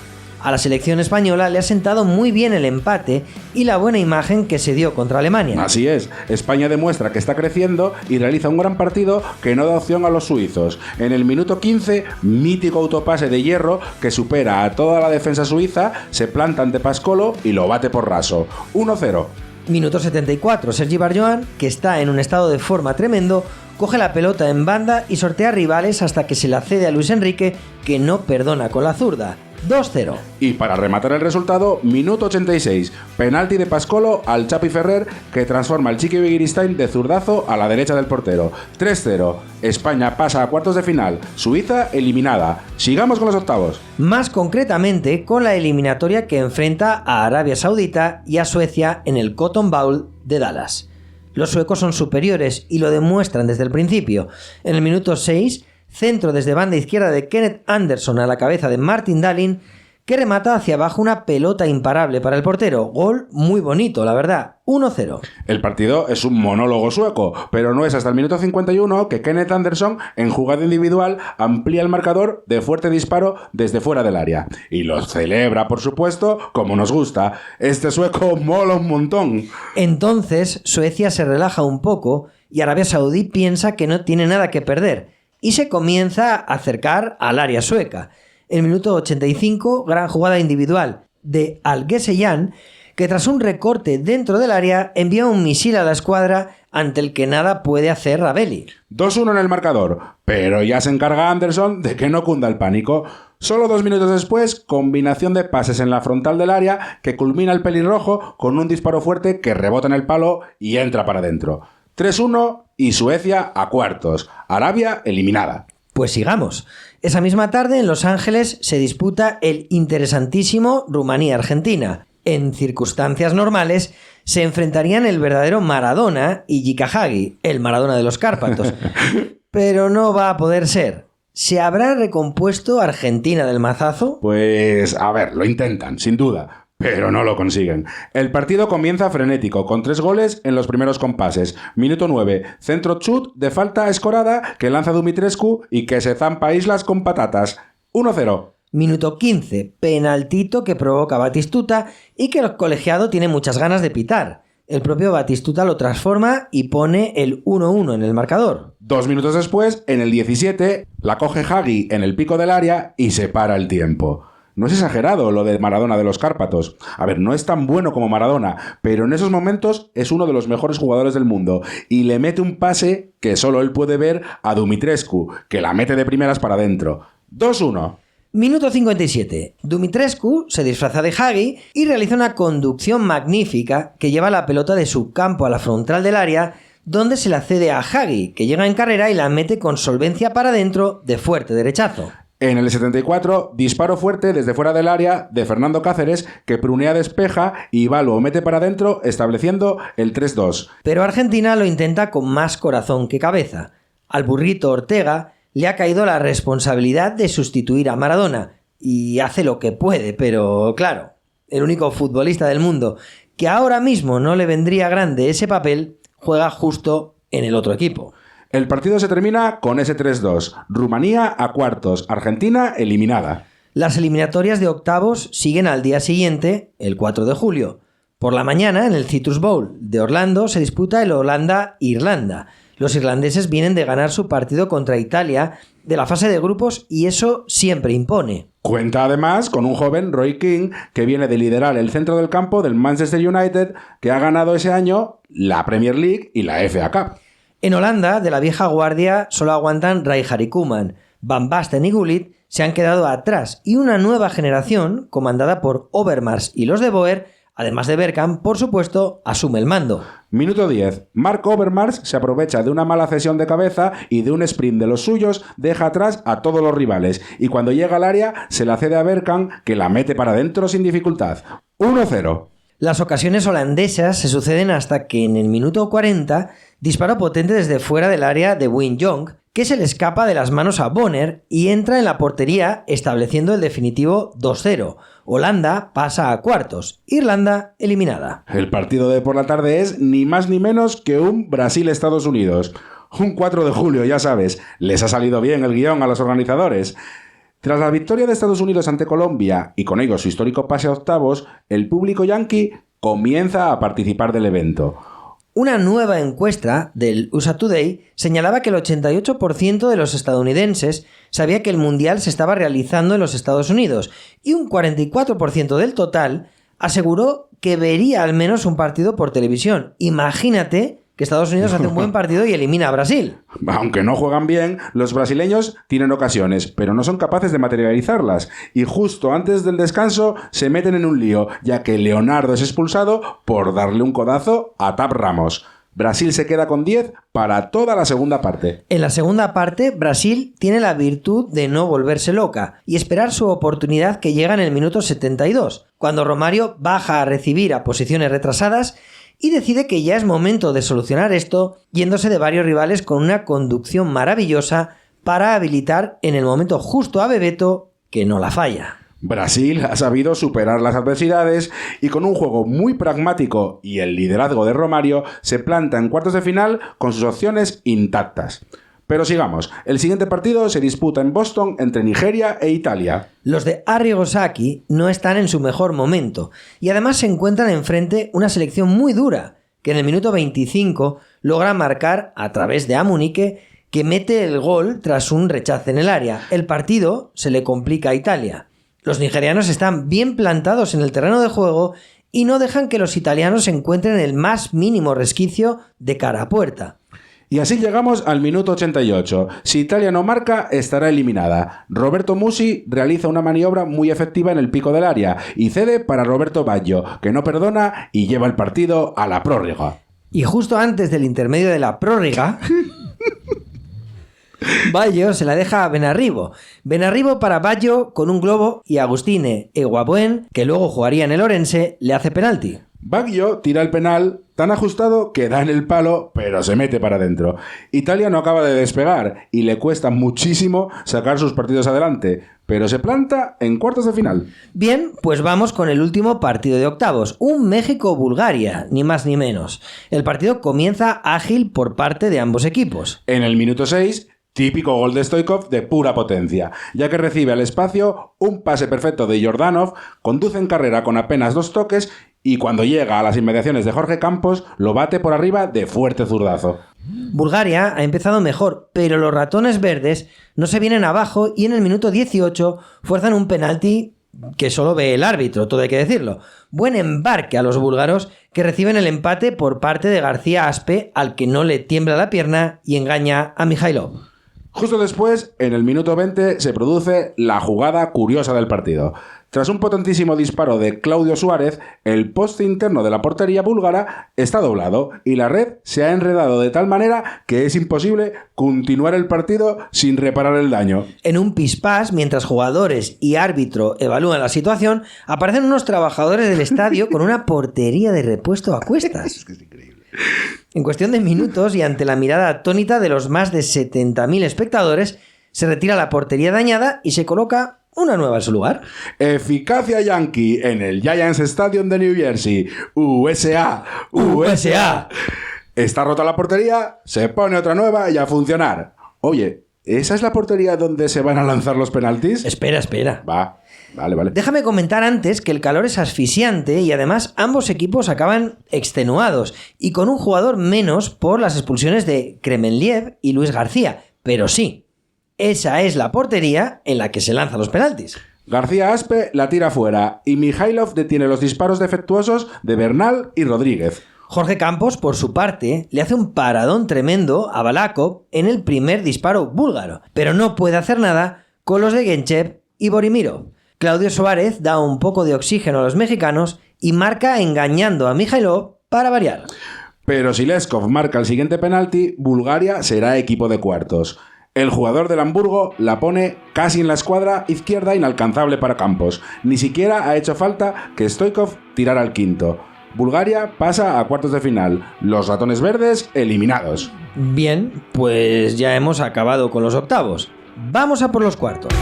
A la selección española le ha sentado muy bien el empate y la buena imagen que se dio contra Alemania. Así es, España demuestra que está creciendo y realiza un gran partido que no da opción a los suizos. En el minuto 15, mítico autopase de Hierro que supera a toda la defensa suiza, se planta ante Pascolo y lo bate por raso. 1-0. Minuto 74, Sergi Barjoan, que está en un estado de forma tremendo, coge la pelota en banda y sortea rivales hasta que se la cede a Luis Enrique, que no perdona con la zurda. 2-0. Y para rematar el resultado, minuto 86, penalti de Pascolo al Chapi Ferrer que transforma al Chiqui Begiristain de zurdazo a la derecha del portero. 3-0. España pasa a cuartos de final, Suiza eliminada. Sigamos con los octavos. Más concretamente con la eliminatoria que enfrenta a Arabia Saudita y a Suecia en el Cotton Bowl de Dallas. Los suecos son superiores y lo demuestran desde el principio. En el minuto 6, centro desde banda izquierda de Kenneth Anderson a la cabeza de Martin Dahlin, que remata hacia abajo una pelota imparable para el portero. Gol muy bonito, la verdad. 1-0. El partido es un monólogo sueco, pero no es hasta el minuto 51 que Kenneth Anderson, en jugada individual, amplía el marcador de fuerte disparo desde fuera del área. Y lo celebra, por supuesto, como nos gusta. Este sueco mola un montón. Entonces, Suecia se relaja un poco y Arabia Saudí piensa que no tiene nada que perder y se comienza a acercar al área sueca. En el minuto 85, gran jugada individual de Al-Ghesseyan, que tras un recorte dentro del área envía un misil a la escuadra ante el que nada puede hacer Ravelli. 2-1 en el marcador, pero ya se encarga Anderson de que no cunda el pánico. Solo 2 minutos después, combinación de pases en la frontal del área que culmina el pelirrojo con un disparo fuerte que rebota en el palo y entra para adentro. 3-1 y Suecia a cuartos. Arabia eliminada. Pues sigamos. Esa misma tarde en Los Ángeles se disputa el interesantísimo Rumanía-Argentina. En circunstancias normales se enfrentarían el verdadero Maradona y Jika Hagi, el Maradona de los Cárpatos. Pero no va a poder ser. ¿Se habrá recompuesto Argentina del mazazo? Pues a ver, lo intentan, sin duda, pero no lo consiguen. El partido comienza frenético, con 3 goles en los primeros compases. Minuto 9, centro chut de falta escorada que lanza Dumitrescu y que se zampa Islas con patatas. 1-0. Minuto 15, penaltito que provoca Batistuta y que el colegiado tiene muchas ganas de pitar. El propio Batistuta lo transforma y pone el 1-1 en el marcador. 2 minutos después, en el 17, la coge Hagi en el pico del área y se para el tiempo. No es exagerado lo de Maradona de los Cárpatos. A ver, no es tan bueno como Maradona, pero en esos momentos es uno de los mejores jugadores del mundo y le mete un pase que solo él puede ver a Dumitrescu, que la mete de primeras para adentro. 2-1. Minuto 57. Dumitrescu se disfraza de Hagi y realiza una conducción magnífica que lleva la pelota de su campo a la frontal del área, donde se la cede a Hagi, que llega en carrera y la mete con solvencia para adentro de fuerte derechazo. En el 74, disparo fuerte desde fuera del área de Fernando Cáceres, que prunea despeja y Balbo mete para adentro, estableciendo el 3-2. Pero Argentina lo intenta con más corazón que cabeza. Al burrito Ortega le ha caído la responsabilidad de sustituir a Maradona y hace lo que puede, pero claro, el único futbolista del mundo que ahora mismo no le vendría grande ese papel juega justo en el otro equipo. El partido se termina con ese 3-2. Rumanía a cuartos, Argentina eliminada. Las eliminatorias de octavos siguen al día siguiente, el 4 de julio. Por la mañana, en el Citrus Bowl de Orlando, se disputa el Holanda-Irlanda. Los irlandeses vienen de ganar su partido contra Italia de la fase de grupos y eso siempre impone. Cuenta además con un joven Roy Keane que viene de liderar el centro del campo del Manchester United, que ha ganado ese año la Premier League y la FA Cup. En Holanda, de la vieja guardia, solo aguantan Rijkaard y Koeman. Van Basten y Gullit se han quedado atrás y una nueva generación, comandada por Overmars y los de Boer, además de Bergkamp, por supuesto, asume el mando. Minuto 10. Mark Overmars se aprovecha de una mala cesión de cabeza y de un sprint de los suyos deja atrás a todos los rivales y cuando llega al área se la cede a Bergkamp, que la mete para adentro sin dificultad. 1-0. Las ocasiones holandesas se suceden hasta que en el minuto 40 disparo potente desde fuera del área de Wim Jonk, que se le escapa de las manos a Bonner y entra en la portería estableciendo el definitivo 2-0. Holanda pasa a cuartos, Irlanda eliminada. El partido de por la tarde es ni más ni menos que un Brasil-Estados Unidos. Un 4 de julio, ya sabes, les ha salido bien el guión a los organizadores. Tras la victoria de Estados Unidos ante Colombia y con ello su histórico pase a octavos, el público yanqui comienza a participar del evento. Una nueva encuesta del USA Today señalaba que el 88% de los estadounidenses sabía que el Mundial se estaba realizando en los Estados Unidos y un 44% del total aseguró que vería al menos un partido por televisión. Imagínate que Estados Unidos hace un buen partido y elimina a Brasil. Aunque no juegan bien, los brasileños tienen ocasiones, pero no son capaces de materializarlas. Y justo antes del descanso se meten en un lío, ya que Leonardo es expulsado por darle un codazo a Tab Ramos. Brasil se queda con 10 para toda la segunda parte. En la segunda parte, Brasil tiene la virtud de no volverse loca y esperar su oportunidad que llega en el minuto 72, cuando Romario baja a recibir a posiciones retrasadas y decide que ya es momento de solucionar esto yéndose de varios rivales con una conducción maravillosa para habilitar en el momento justo a Bebeto, que no la falla. Brasil ha sabido superar las adversidades y con un juego muy pragmático y el liderazgo de Romario se planta en cuartos de final con sus opciones intactas. Pero sigamos, el siguiente partido se disputa en Boston entre Nigeria e Italia. Los de Arrigo Sacchi no están en su mejor momento y además se encuentran enfrente una selección muy dura que en el minuto 25 logra marcar a través de Amunike, que mete el gol tras un rechace en el área. El partido se le complica a Italia. Los nigerianos están bien plantados en el terreno de juego y no dejan que los italianos encuentren el más mínimo resquicio de cara a puerta. Y así llegamos al minuto 88. Si Italia no marca, estará eliminada. Roberto Musi realiza una maniobra muy efectiva en el pico del área y cede para Roberto Baggio, que no perdona y lleva el partido a la prórroga. Y justo antes del intermedio de la prórroga, Baggio se la deja a Benarribo. Benarribo para Baggio con un globo y Agustine Eguabuen, que luego jugaría en el Orense, le hace penalti. Baggio tira el penal tan ajustado que da en el palo, pero se mete para adentro. Italia no acaba de despegar y le cuesta muchísimo sacar sus partidos adelante, pero se planta en cuartos de final. Bien, pues vamos con el último partido de octavos, un México-Bulgaria, ni más ni menos. El partido comienza ágil por parte de ambos equipos. En el minuto 6, Típico gol de Stoichkov de pura potencia, ya que recibe al espacio un pase perfecto de Jordanov, conduce en carrera con apenas 2 toques y cuando llega a las inmediaciones de Jorge Campos lo bate por arriba de fuerte zurdazo. Bulgaria ha empezado mejor, pero los ratones verdes no se vienen abajo y en el minuto 18 fuerzan un penalti que solo ve el árbitro, todo hay que decirlo. Buen embarque a los búlgaros, que reciben el empate por parte de García Aspe, al que no le tiembla la pierna y engaña a Mijailov. Justo después, en el minuto 20, se produce la jugada curiosa del partido. Tras un potentísimo disparo de Claudio Suárez, el poste interno de la portería búlgara está doblado y la red se ha enredado de tal manera que es imposible continuar el partido sin reparar el daño. En un pispás, mientras jugadores y árbitro evalúan la situación, aparecen unos trabajadores del estadio con una portería de repuesto a cuestas. Es que es increíble. En cuestión de minutos y ante la mirada atónita de los más de 70.000 espectadores, se retira la portería dañada y se coloca una nueva en su lugar. Eficacia Yankee en el Giants Stadium de New Jersey. USA, USA. Está rota la portería, se pone otra nueva y a funcionar. Oye, ¿esa es la portería donde se van a lanzar los penaltis? Espera. Vale. Déjame comentar antes que el calor es asfixiante y además ambos equipos acaban extenuados y con un jugador menos por las expulsiones de Kremenliev y Luis García. Pero sí, esa es la portería en la que se lanzan los penaltis. García Aspe la tira fuera y Mijailov detiene los disparos defectuosos de Bernal y Rodríguez. Jorge Campos, por su parte, le hace un paradón tremendo a Balakov en el primer disparo búlgaro, pero no puede hacer nada con los de Genchev y Borimirov. Claudio Suárez da un poco de oxígeno a los mexicanos y marca engañando a Mijailov para variar. Pero si Leskov marca el siguiente penalti, Bulgaria será equipo de cuartos. El jugador del Hamburgo la pone casi en la escuadra izquierda, inalcanzable para Campos. Ni siquiera ha hecho falta que Stoichkov tirara al quinto. Bulgaria pasa a cuartos de final. Los ratones verdes eliminados. Bien, pues ya hemos acabado con los octavos. Vamos a por los cuartos.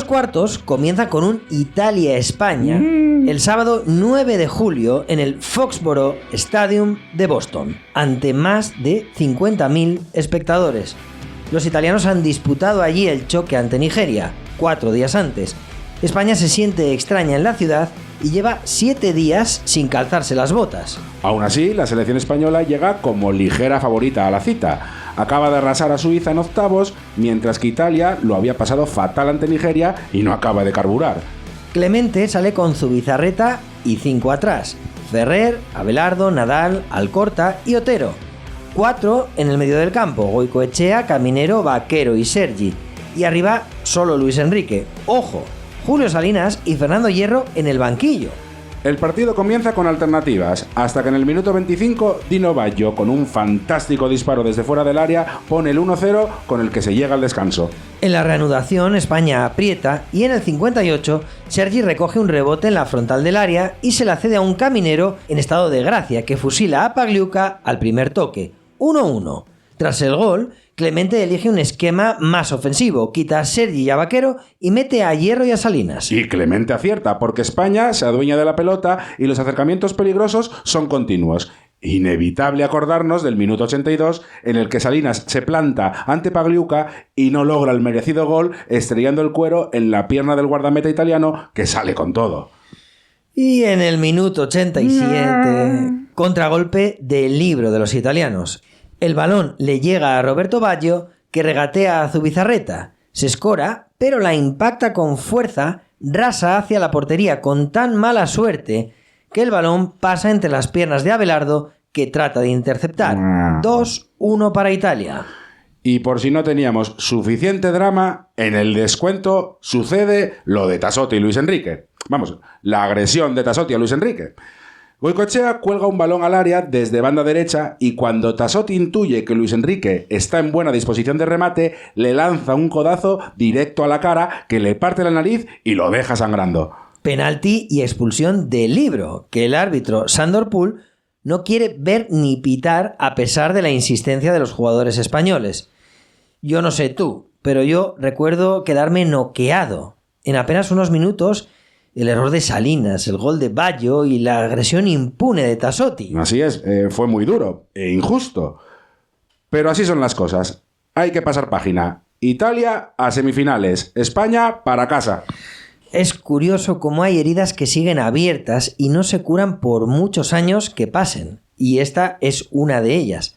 Cuartos comienza con un Italia-España el sábado 9 de julio en el Foxborough Stadium de Boston, ante más de 50.000 espectadores. Los italianos han disputado allí el choque ante Nigeria 4 días antes. España se siente extraña en la ciudad y lleva 7 días sin calzarse las botas. Aún así, la selección española llega como ligera favorita a la cita. Acaba de arrasar a Suiza en octavos, mientras que Italia lo había pasado fatal ante Nigeria y no acaba de carburar. Clemente sale con Zubizarreta y 5 atrás. Ferrer, Abelardo, Nadal, Alcorta y Otero. 4 en el medio del campo, Goicoechea, Caminero, Vaquero y Sergi. Y arriba solo Luis Enrique. ¡Ojo! Julio Salinas y Fernando Hierro en el banquillo. El partido comienza con alternativas, hasta que en el minuto 25 Dino Baggio, con un fantástico disparo desde fuera del área, pone el 1-0 con el que se llega al descanso. En la reanudación, España aprieta y en el 58 Sergi recoge un rebote en la frontal del área y se la cede a un Caminero en estado de gracia que fusila a Pagliuca al primer toque. 1-1. Tras el gol, Clemente elige un esquema más ofensivo, quita a Sergi y a Vaquero y mete a Hierro y a Salinas. Y Clemente acierta, porque España se adueña de la pelota y los acercamientos peligrosos son continuos. Inevitable acordarnos del minuto 82 en el que Salinas se planta ante Pagliuca y no logra el merecido gol, estrellando el cuero en la pierna del guardameta italiano, que sale con todo. Y en el minuto 87, contragolpe del libro de los italianos. El balón le llega a Roberto Baggio, que regatea a Zubizarreta. Se escora, pero la impacta con fuerza, rasa hacia la portería con tan mala suerte que el balón pasa entre las piernas de Abelardo, que trata de interceptar. 2-1 para Italia. Y por si no teníamos suficiente drama, en el descuento sucede lo de Tassotti y Luis Enrique. Vamos, la agresión de Tassotti a Luis Enrique. Goicoechea cuelga un balón al área desde banda derecha y cuando Tassotti intuye que Luis Enrique está en buena disposición de remate, le lanza un codazo directo a la cara que le parte la nariz y lo deja sangrando. Penalti y expulsión de libro, que el árbitro Sándor Pull no quiere ver ni pitar a pesar de la insistencia de los jugadores españoles. Yo no sé tú, pero yo recuerdo quedarme noqueado. En apenas unos minutos, el error de Salinas, el gol de Baggio y la agresión impune de Tassotti. Así es, fue muy duro e injusto. Pero así son las cosas. Hay que pasar página. Italia a semifinales, España para casa. Es curioso cómo hay heridas que siguen abiertas y no se curan por muchos años que pasen. Y esta es una de ellas.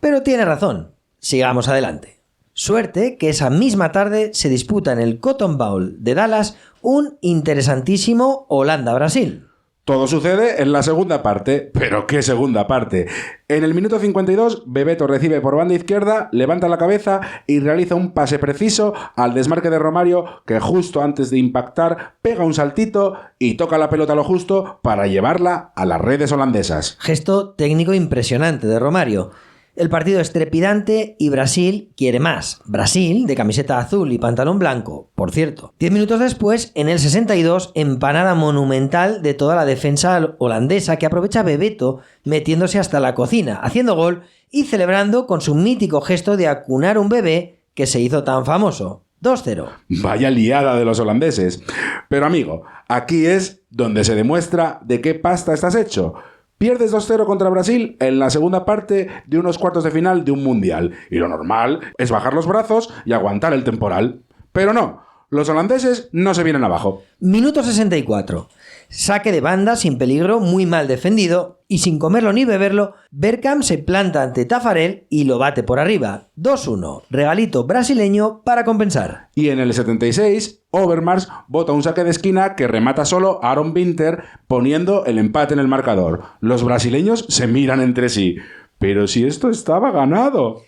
Pero tiene razón. Sigamos adelante. Suerte que esa misma tarde se disputa en el Cotton Bowl de Dallas un interesantísimo Holanda-Brasil. Todo sucede en la segunda parte. ¿Pero qué segunda parte? En el minuto 52, Bebeto recibe por banda izquierda, levanta la cabeza y realiza un pase preciso al desmarque de Romario, que justo antes de impactar pega un saltito y toca la pelota lo justo para llevarla a las redes holandesas. Gesto técnico impresionante de Romario. El partido es trepidante y Brasil quiere más. Brasil, de camiseta azul y pantalón blanco, por cierto. 10 minutos después, en el 62, empanada monumental de toda la defensa holandesa que aprovecha Bebeto metiéndose hasta la cocina, haciendo gol y celebrando con su mítico gesto de acunar un bebé que se hizo tan famoso. 2-0. Vaya liada de los holandeses. Pero amigo, aquí es donde se demuestra de qué pasta estás hecho. Pierdes 2-0 contra Brasil en la segunda parte de unos cuartos de final de un mundial. Y lo normal es bajar los brazos y aguantar el temporal. Pero no, los holandeses no se vienen abajo. Minuto 64. Saque de banda sin peligro, muy mal defendido, y sin comerlo ni beberlo, Bergkamp se planta ante Taffarel y lo bate por arriba. 2-1. Regalito brasileño para compensar. Y en el 76, Overmars bota un saque de esquina que remata solo Aaron Winter, poniendo el empate en el marcador. Los brasileños se miran entre sí. Pero si esto estaba ganado.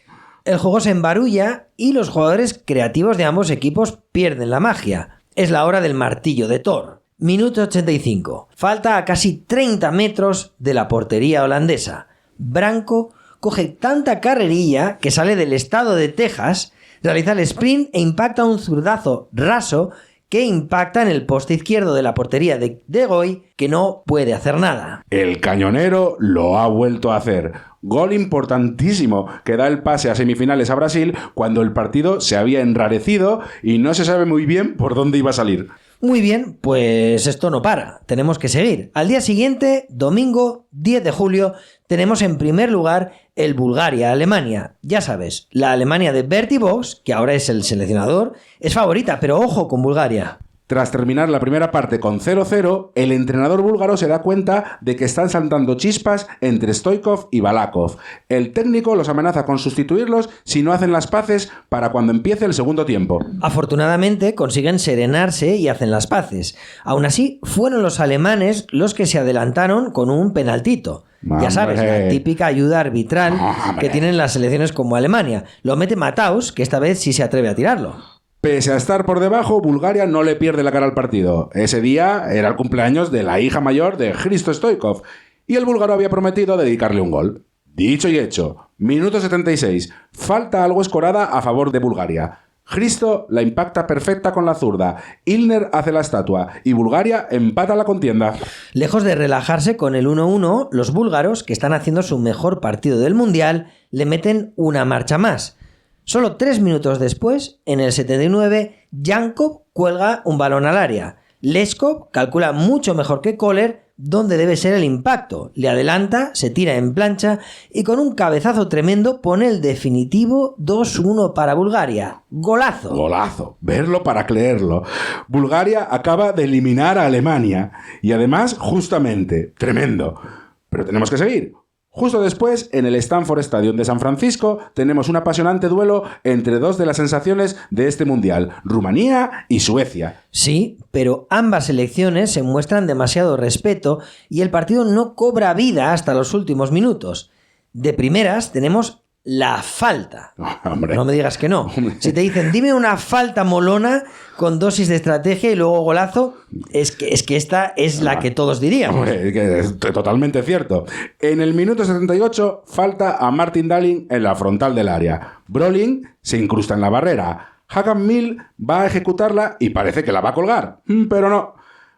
El juego se embarulla y los jugadores creativos de ambos equipos pierden la magia. Es la hora del martillo de Thor. Minuto 85. Falta a casi 30 metros de la portería holandesa. Branco coge tanta carrerilla que sale del estado de Texas, realiza el sprint e impacta un zurdazo raso que impacta en el poste izquierdo de la portería de De Goy, que no puede hacer nada. El cañonero lo ha vuelto a hacer. Gol importantísimo que da el pase a semifinales a Brasil cuando el partido se había enrarecido y no se sabe muy bien por dónde iba a salir. Muy bien, pues esto no para, tenemos que seguir. Al día siguiente, domingo 10 de julio, tenemos en primer lugar el Bulgaria-Alemania. Ya sabes, la Alemania de Bertie Vogts, que ahora es el seleccionador, es favorita, pero ojo con Bulgaria. Tras terminar la primera parte con 0-0, el entrenador búlgaro se da cuenta de que están saltando chispas entre Stoichkov y Balakov. El técnico los amenaza con sustituirlos si no hacen las paces para cuando empiece el segundo tiempo. Afortunadamente consiguen serenarse y hacen las paces. Aún así, fueron los alemanes los que se adelantaron con un penaltito. Ya sabes, la típica ayuda arbitral que tienen las selecciones como Alemania. Lo mete Mataus, que esta vez sí se atreve a tirarlo. Pese a estar por debajo, Bulgaria no le pierde la cara al partido. Ese día era el cumpleaños de la hija mayor de Hristo Stoichkov y el búlgaro había prometido dedicarle un gol. Dicho y hecho, minuto 76, falta algo escorada a favor de Bulgaria. Hristo la impacta perfecta con la zurda, Ilner hace la estatua y Bulgaria empata la contienda. Lejos de relajarse con el 1-1, los búlgaros, que están haciendo su mejor partido del Mundial, le meten una marcha más. Solo 3 minutos después, en el 79, Jankov cuelga un balón al área. Leskov calcula mucho mejor que Kohler dónde debe ser el impacto. Le adelanta, se tira en plancha y con un cabezazo tremendo pone el definitivo 2-1 para Bulgaria. ¡Golazo! Golazo. Verlo para creerlo. Bulgaria acaba de eliminar a Alemania. Y además, justamente, tremendo. Pero tenemos que seguir. Justo después, en el Stanford Stadium de San Francisco, tenemos un apasionante duelo entre dos de las sensaciones de este mundial, Rumanía y Suecia. Sí, pero ambas selecciones se muestran demasiado respeto y el partido no cobra vida hasta los últimos minutos. De primeras tenemos la falta. Hombre. No me digas que no. Si te dicen, dime una falta molona con dosis de estrategia y luego golazo, es que esta es la que todos diríamos. Hombre, que es totalmente cierto. En el minuto 78 falta a Martin Dahlin en la frontal del área. Brolin se incrusta en la barrera. Hakan Mill va a ejecutarla y parece que la va a colgar. Pero no.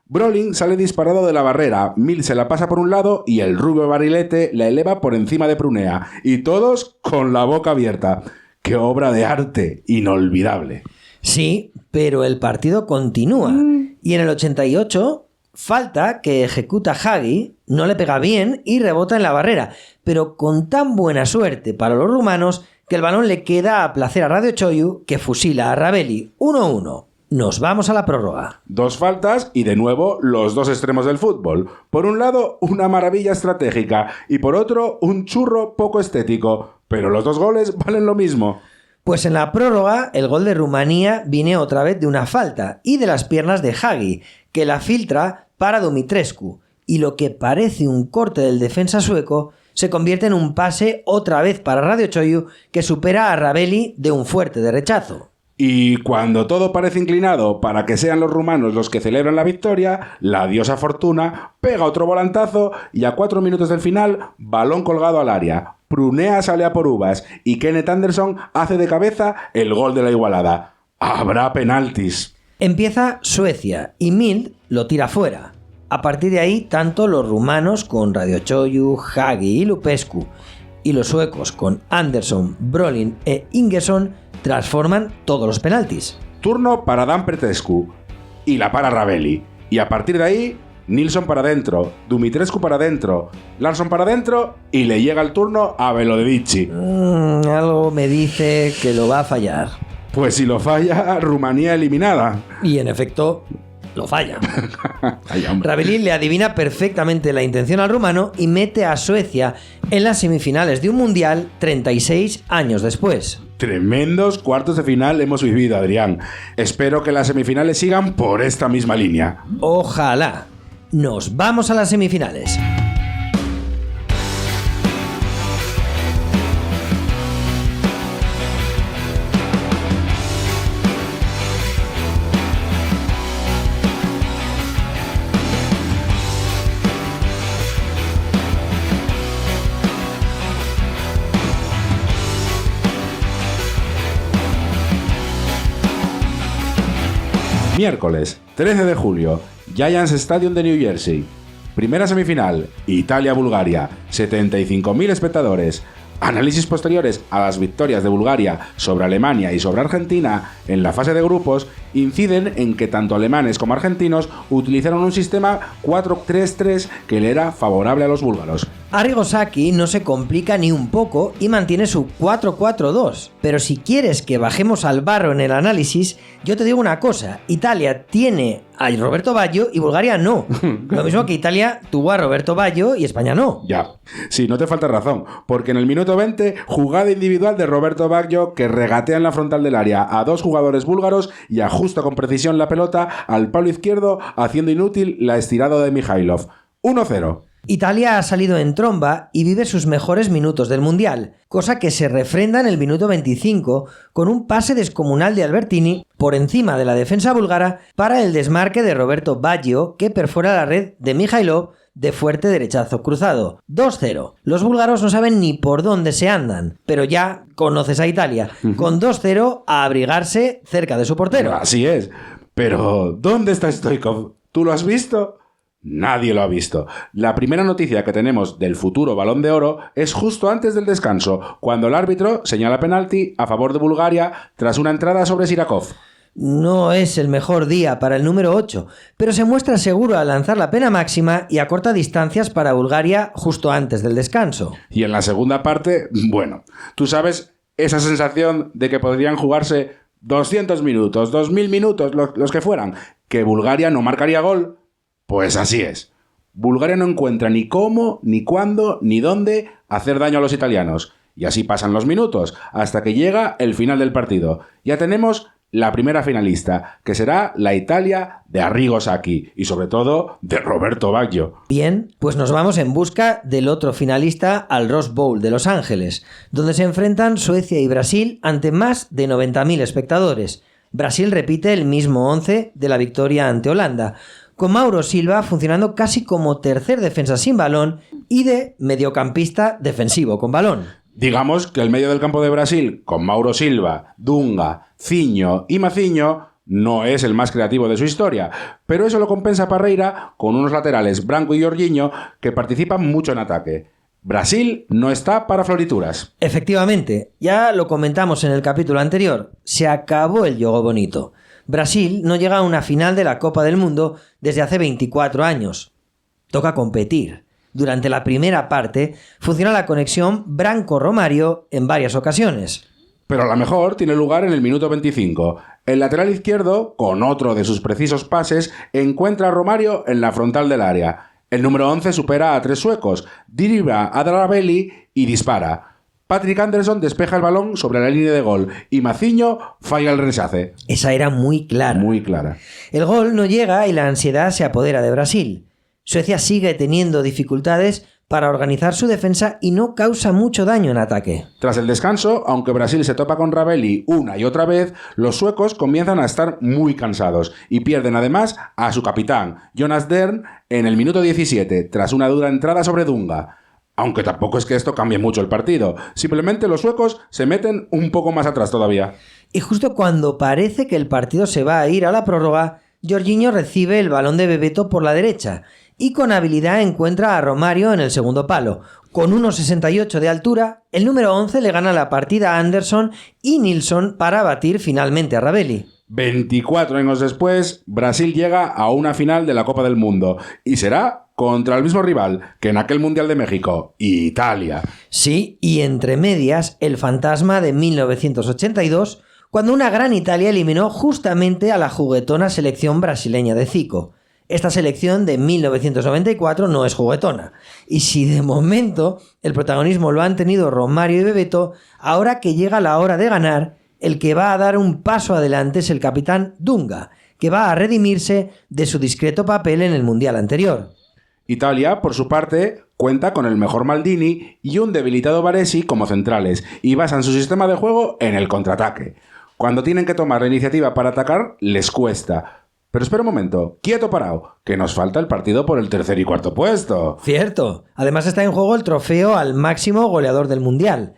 Brolin sale disparado de la barrera, Mill se la pasa por un lado y el rubio barilete la eleva por encima de Prunea. Y todos con la boca abierta. ¡Qué obra de arte inolvidable! Sí, pero el partido continúa. Y en el 88, falta que ejecuta Hagi, no le pega bien y rebota en la barrera. Pero con tan buena suerte para los rumanos que el balón le queda a placer a Radio Choiu, que fusila a Ravelli 1-1. Nos vamos a la prórroga. 2 faltas y de nuevo los dos extremos del fútbol. Por un lado, una maravilla estratégica y por otro, un churro poco estético. Pero los 2 goles valen lo mismo. Pues en la prórroga, el gol de Rumanía viene otra vez de una falta y de las piernas de Hagi, que la filtra para Dumitrescu. Y lo que parece un corte del defensa sueco se convierte en un pase otra vez para Radio Choiu, que supera a Ravelli de un fuerte de rechazo. Y cuando todo parece inclinado para que sean los rumanos los que celebran la victoria, la diosa Fortuna pega otro volantazo y a 4 minutos del final, balón colgado al área. Prunea sale a por uvas y Kenneth Anderson hace de cabeza el gol de la igualada. Habrá penaltis. Empieza Suecia y Mild lo tira fuera. A partir de ahí, tanto los rumanos con Radio Choiu, Hagi y Lupescu y los suecos con Anderson, Brolin e Ingesson transforman todos los penaltis. Turno para Dan Petrescu y la para Ravelli. Y a partir de ahí, Nilsson para adentro, Dumitrescu para adentro, Larsson para adentro y le llega el turno a Velodivici. Algo me dice que lo va a fallar. Pues si lo falla, Rumanía eliminada. Y en efecto, lo falla. Ravelli le adivina perfectamente la intención al rumano y mete a Suecia en las semifinales de un mundial 36 años después. Tremendos cuartos de final hemos vivido, Adrián. Espero que las semifinales sigan por esta misma línea. Ojalá. Nos vamos a las semifinales. Miércoles, 13 de julio, Giants Stadium de New Jersey. Primera semifinal, Italia-Bulgaria, 75.000 espectadores. Análisis posteriores a las victorias de Bulgaria sobre Alemania y sobre Argentina en la fase de grupos inciden en que tanto alemanes como argentinos utilizaron un sistema 4-3-3 que le era favorable a los búlgaros. Arrigo Sacchi no se complica ni un poco y mantiene su 4-4-2. Pero si quieres que bajemos al barro en el análisis, yo te digo una cosa: Italia tiene a Roberto Baggio y Bulgaria no. Lo mismo que Italia tuvo a Roberto Baggio y España no. Ya, sí, no te falta razón, porque en el minuto 20, jugada individual de Roberto Baggio que regatea en la frontal del área a 2 jugadores búlgaros y ajusta con precisión la pelota al palo izquierdo, haciendo inútil la estirada de Mijailov. 1-0. Italia ha salido en tromba y vive sus mejores minutos del Mundial, cosa que se refrenda en el minuto 25 con un pase descomunal de Albertini por encima de la defensa búlgara para el desmarque de Roberto Baggio, que perfora la red de Mijailov de fuerte derechazo cruzado. 2-0. Los búlgaros no saben ni por dónde se andan, pero ya conoces a Italia. Con 2-0 a abrigarse cerca de su portero. Así es. Pero, ¿dónde está Stoichkov? ¿Tú lo has visto? Nadie lo ha visto. La primera noticia que tenemos del futuro Balón de Oro es justo antes del descanso, cuando el árbitro señala penalti a favor de Bulgaria tras una entrada sobre Sirakov. No es el mejor día para el número 8, pero se muestra seguro al lanzar la pena máxima y acorta distancias para Bulgaria justo antes del descanso. Y en la segunda parte, bueno, tú sabes esa sensación de que podrían jugarse 200 minutos, 2000 minutos, los que fueran, que Bulgaria no marcaría gol. Pues así es. Bulgaria no encuentra ni cómo, ni cuándo, ni dónde hacer daño a los italianos. Y así pasan los minutos, hasta que llega el final del partido. Ya tenemos la primera finalista, que será la Italia de Arrigo Sacchi y sobre todo de Roberto Baggio. Bien, pues nos vamos en busca del otro finalista al Rose Bowl de Los Ángeles, donde se enfrentan Suecia y Brasil ante más de 90.000 espectadores. Brasil repite el mismo 11 de la victoria ante Holanda, con Mauro Silva funcionando casi como tercer defensa sin balón y de mediocampista defensivo con balón. Digamos que el medio del campo de Brasil, con Mauro Silva, Dunga, Ciño y Maciño, no es el más creativo de su historia, pero eso lo compensa Parreira con unos laterales, Branco y Jorginho, que participan mucho en ataque. Brasil no está para florituras. Efectivamente, ya lo comentamos en el capítulo anterior, se acabó el juego bonito. Brasil no llega a una final de la Copa del Mundo desde hace 24 años. Toca competir. Durante la primera parte funciona la conexión Branco-Romario en varias ocasiones. Pero la mejor tiene lugar en el minuto 25. El lateral izquierdo, con otro de sus precisos pases, encuentra a Romario en la frontal del área. El número 11 supera a 3 suecos, deriva a Drabelli y dispara. Patrick Anderson despeja el balón sobre la línea de gol y Maciño falla el rechace. Esa era muy clara. Muy clara. El gol no llega y la ansiedad se apodera de Brasil. Suecia sigue teniendo dificultades para organizar su defensa y no causa mucho daño en ataque. Tras el descanso, aunque Brasil se topa con Ravelli una y otra vez, los suecos comienzan a estar muy cansados y pierden además a su capitán, Jonas Dern, en el minuto 17, tras una dura entrada sobre Dunga. Aunque tampoco es que esto cambie mucho el partido, simplemente los suecos se meten un poco más atrás todavía. Y justo cuando parece que el partido se va a ir a la prórroga, Jorginho recibe el balón de Bebeto por la derecha y con habilidad encuentra a Romario en el segundo palo. Con 1,68 de altura, el número 11 le gana la partida a Anderson y Nilsson para batir finalmente a Ravelli. 24 años después, Brasil llega a una final de la Copa del Mundo y será contra el mismo rival que en aquel Mundial de México, Italia. Sí, y entre medias, el fantasma de 1982, cuando una gran Italia eliminó justamente a la juguetona selección brasileña de Zico. Esta selección de 1994 no es juguetona. Y si de momento el protagonismo lo han tenido Romario y Bebeto, ahora que llega la hora de ganar, el que va a dar un paso adelante es el capitán Dunga, que va a redimirse de su discreto papel en el Mundial anterior. Italia, por su parte, cuenta con el mejor Maldini y un debilitado Baresi como centrales y basan su sistema de juego en el contraataque. Cuando tienen que tomar la iniciativa para atacar, les cuesta. Pero espera un momento, quieto parado, que nos falta el partido por el tercer y cuarto puesto. Cierto. Además está en juego el trofeo al máximo goleador del Mundial.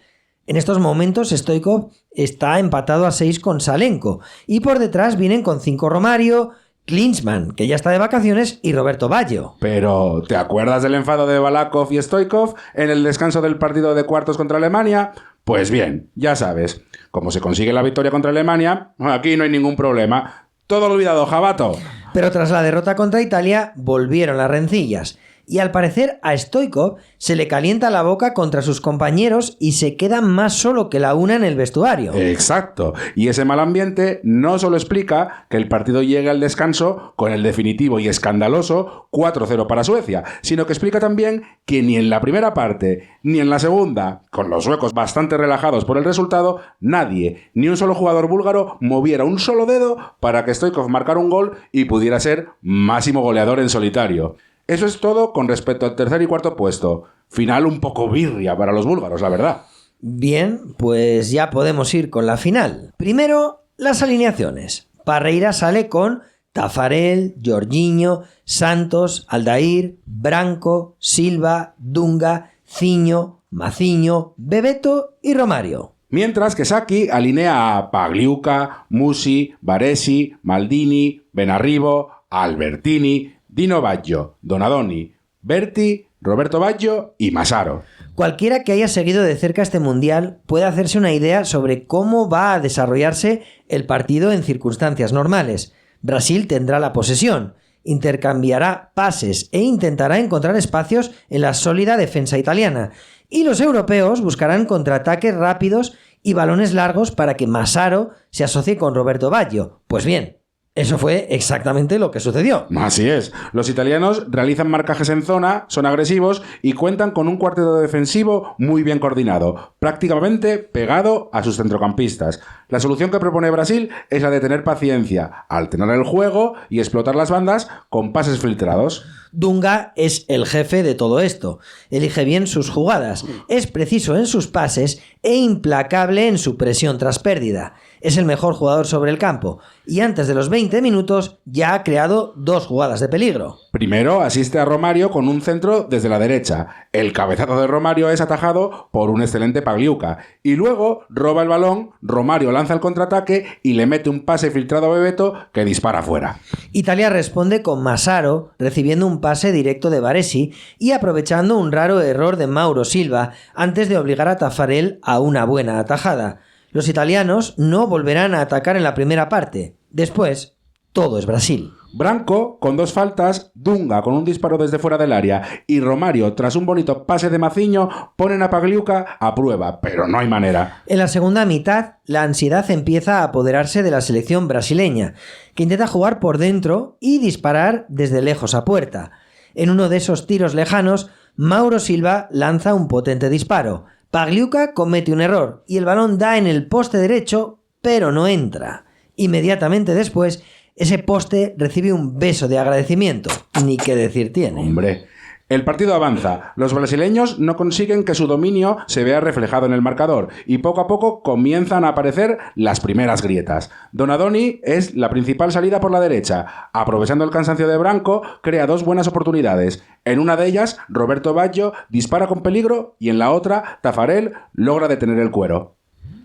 En estos momentos Stoichkov está empatado a 6 con Salenko y por detrás vienen con 5 Romario, Klinsmann, que ya está de vacaciones, y Roberto Baggio. Pero, ¿te acuerdas del enfado de Balakov y Stoichkov en el descanso del partido de cuartos contra Alemania? Pues bien, ya sabes, como se consigue la victoria contra Alemania, aquí no hay ningún problema. Todo olvidado, jabato. Pero tras la derrota contra Italia, volvieron las rencillas. Y al parecer a Stoichkov se le calienta la boca contra sus compañeros y se queda más solo que la una en el vestuario. Exacto. Y ese mal ambiente no solo explica que el partido llegue al descanso con el definitivo y escandaloso 4-0 para Suecia, sino que explica también que ni en la primera parte ni en la segunda, con los suecos bastante relajados por el resultado, nadie, ni un solo jugador búlgaro moviera un solo dedo para que Stoichkov marcara un gol y pudiera ser máximo goleador en solitario. Eso es todo con respecto al tercer y cuarto puesto. Final un poco birria para los búlgaros, la verdad. Bien, pues ya podemos ir con la final. Primero, las alineaciones. Parreira sale con Taffarel, Jorginho, Santos, Aldair, Branco, Silva, Dunga, Ciño, Maciño, Bebeto y Romario. Mientras que Sacchi alinea a Pagliuca, Musi, Baresi, Maldini, Benarribo, Albertini, Dino Baggio, Donadoni, Berti, Roberto Baggio y Massaro. Cualquiera que haya seguido de cerca este Mundial puede hacerse una idea sobre cómo va a desarrollarse el partido en circunstancias normales. Brasil tendrá la posesión, intercambiará pases e intentará encontrar espacios en la sólida defensa italiana. Y los europeos buscarán contraataques rápidos y balones largos para que Massaro se asocie con Roberto Baggio. Pues bien, Eso fue exactamente lo que sucedió. Así es. Los italianos realizan marcajes en zona, son agresivos y cuentan con un cuarteto defensivo muy bien coordinado, prácticamente pegado a sus centrocampistas. La solución que propone Brasil es la de tener paciencia, alternar el juego y explotar las bandas con pases filtrados. Dunga es el jefe de todo esto. Elige bien sus jugadas, es preciso en sus pases e implacable en su presión tras pérdida. Es el mejor jugador sobre el campo y antes de los 20 minutos ya ha creado 2 jugadas de peligro. Primero asiste a Romario con un centro desde la derecha. El cabezazo de Romario es atajado por un excelente Pagliuca. Y luego roba el balón, Romario lanza el contraataque y le mete un pase filtrado a Bebeto que dispara fuera. Italia responde con Massaro recibiendo un pase directo de Baresi y aprovechando un raro error de Mauro Silva antes de obligar a Taffarel a una buena atajada. Los italianos no volverán a atacar en la primera parte. Después, todo es Brasil. Branco con 2 faltas, Dunga con un disparo desde fuera del área y Romario, tras un bonito pase de Maciño, ponen a Pagliuca a prueba, pero no hay manera. En la segunda mitad, la ansiedad empieza a apoderarse de la selección brasileña, que intenta jugar por dentro y disparar desde lejos a puerta. En uno de esos tiros lejanos, Mauro Silva lanza un potente disparo. Pagliuca comete un error y el balón da en el poste derecho, pero no entra. Inmediatamente después, ese poste recibe un beso de agradecimiento. Ni qué decir tiene. Hombre, el partido avanza. Los brasileños no consiguen que su dominio se vea reflejado en el marcador y poco a poco comienzan a aparecer las primeras grietas. Donadoni es la principal salida por la derecha. Aprovechando el cansancio de Branco, crea 2 buenas oportunidades. En una de ellas, Roberto Baggio dispara con peligro y en la otra, Taffarel logra detener el cuero.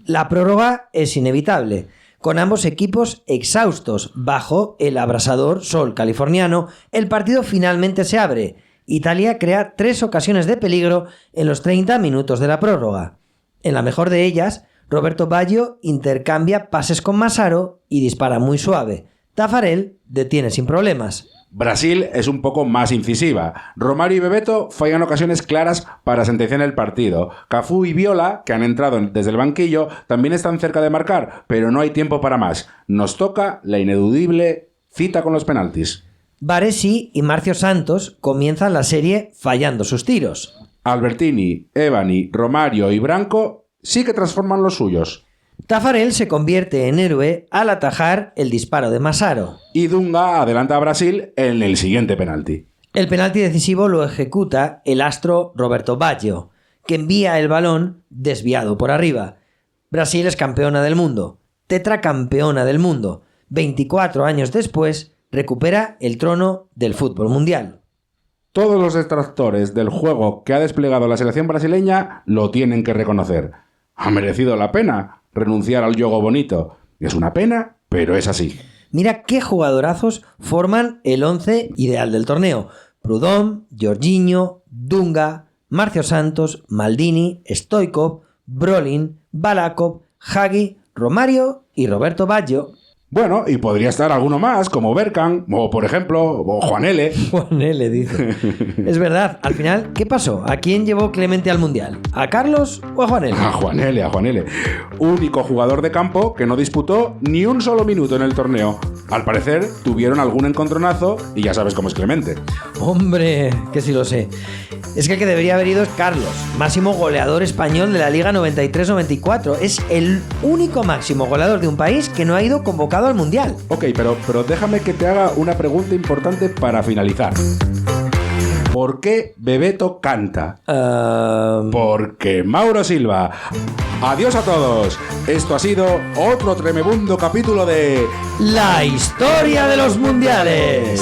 La prórroga es inevitable. Con ambos equipos exhaustos bajo el abrasador sol californiano, el partido finalmente se abre. Italia crea 3 ocasiones de peligro en los 30 minutos de la prórroga. En la mejor de ellas, Roberto Baggio intercambia pases con Massaro y dispara muy suave. Taffarel detiene sin problemas. Brasil es un poco más incisiva. Romario y Bebeto fallan ocasiones claras para sentenciar el partido. Cafú y Viola, que han entrado desde el banquillo, también están cerca de marcar, pero no hay tiempo para más. Nos toca la ineludible cita con los penaltis. Baresi y Marcio Santos comienzan la serie fallando sus tiros. Albertini, Evani, Romario y Branco sí que transforman los suyos. Taffarel se convierte en héroe al atajar el disparo de Massaro. Y Dunga adelanta a Brasil en el siguiente penalti. El penalti decisivo lo ejecuta el astro Roberto Baggio, que envía el balón desviado por arriba. Brasil es campeona del mundo, tetracampeona del mundo. 24 años después, recupera el trono del fútbol mundial. Todos los detractores del juego que ha desplegado la selección brasileña lo tienen que reconocer. Ha merecido la pena renunciar al juego bonito. Es una pena, pero es así. Mira qué jugadorazos forman el 11 ideal del torneo. Prudhomme, Jorginho, Dunga, Marcio Santos, Maldini, Stoichkov, Brolin, Balakov, Hagi, Romario y Roberto Baggio. Bueno, y podría estar alguno más, como Bergkamp, o por ejemplo, o Juan L. Juan L, dice. Es verdad, al final, ¿qué pasó? ¿A quién llevó Clemente al Mundial? ¿A Carlos o a Juan L? A Juan L. Único jugador de campo que no disputó ni un solo minuto en el torneo. Al parecer, tuvieron algún encontronazo y ya sabes cómo es Clemente. Hombre, que sí lo sé. Es que el que debería haber ido es Carlos, máximo goleador español de la Liga 93-94. Es el único máximo goleador de un país que no ha ido convocado al Mundial. Ok, pero déjame que te haga una pregunta importante para finalizar. ¿Por qué Bebeto canta? Porque Mauro Silva. Adiós a todos. Esto ha sido otro tremebundo capítulo de La historia de los mundiales.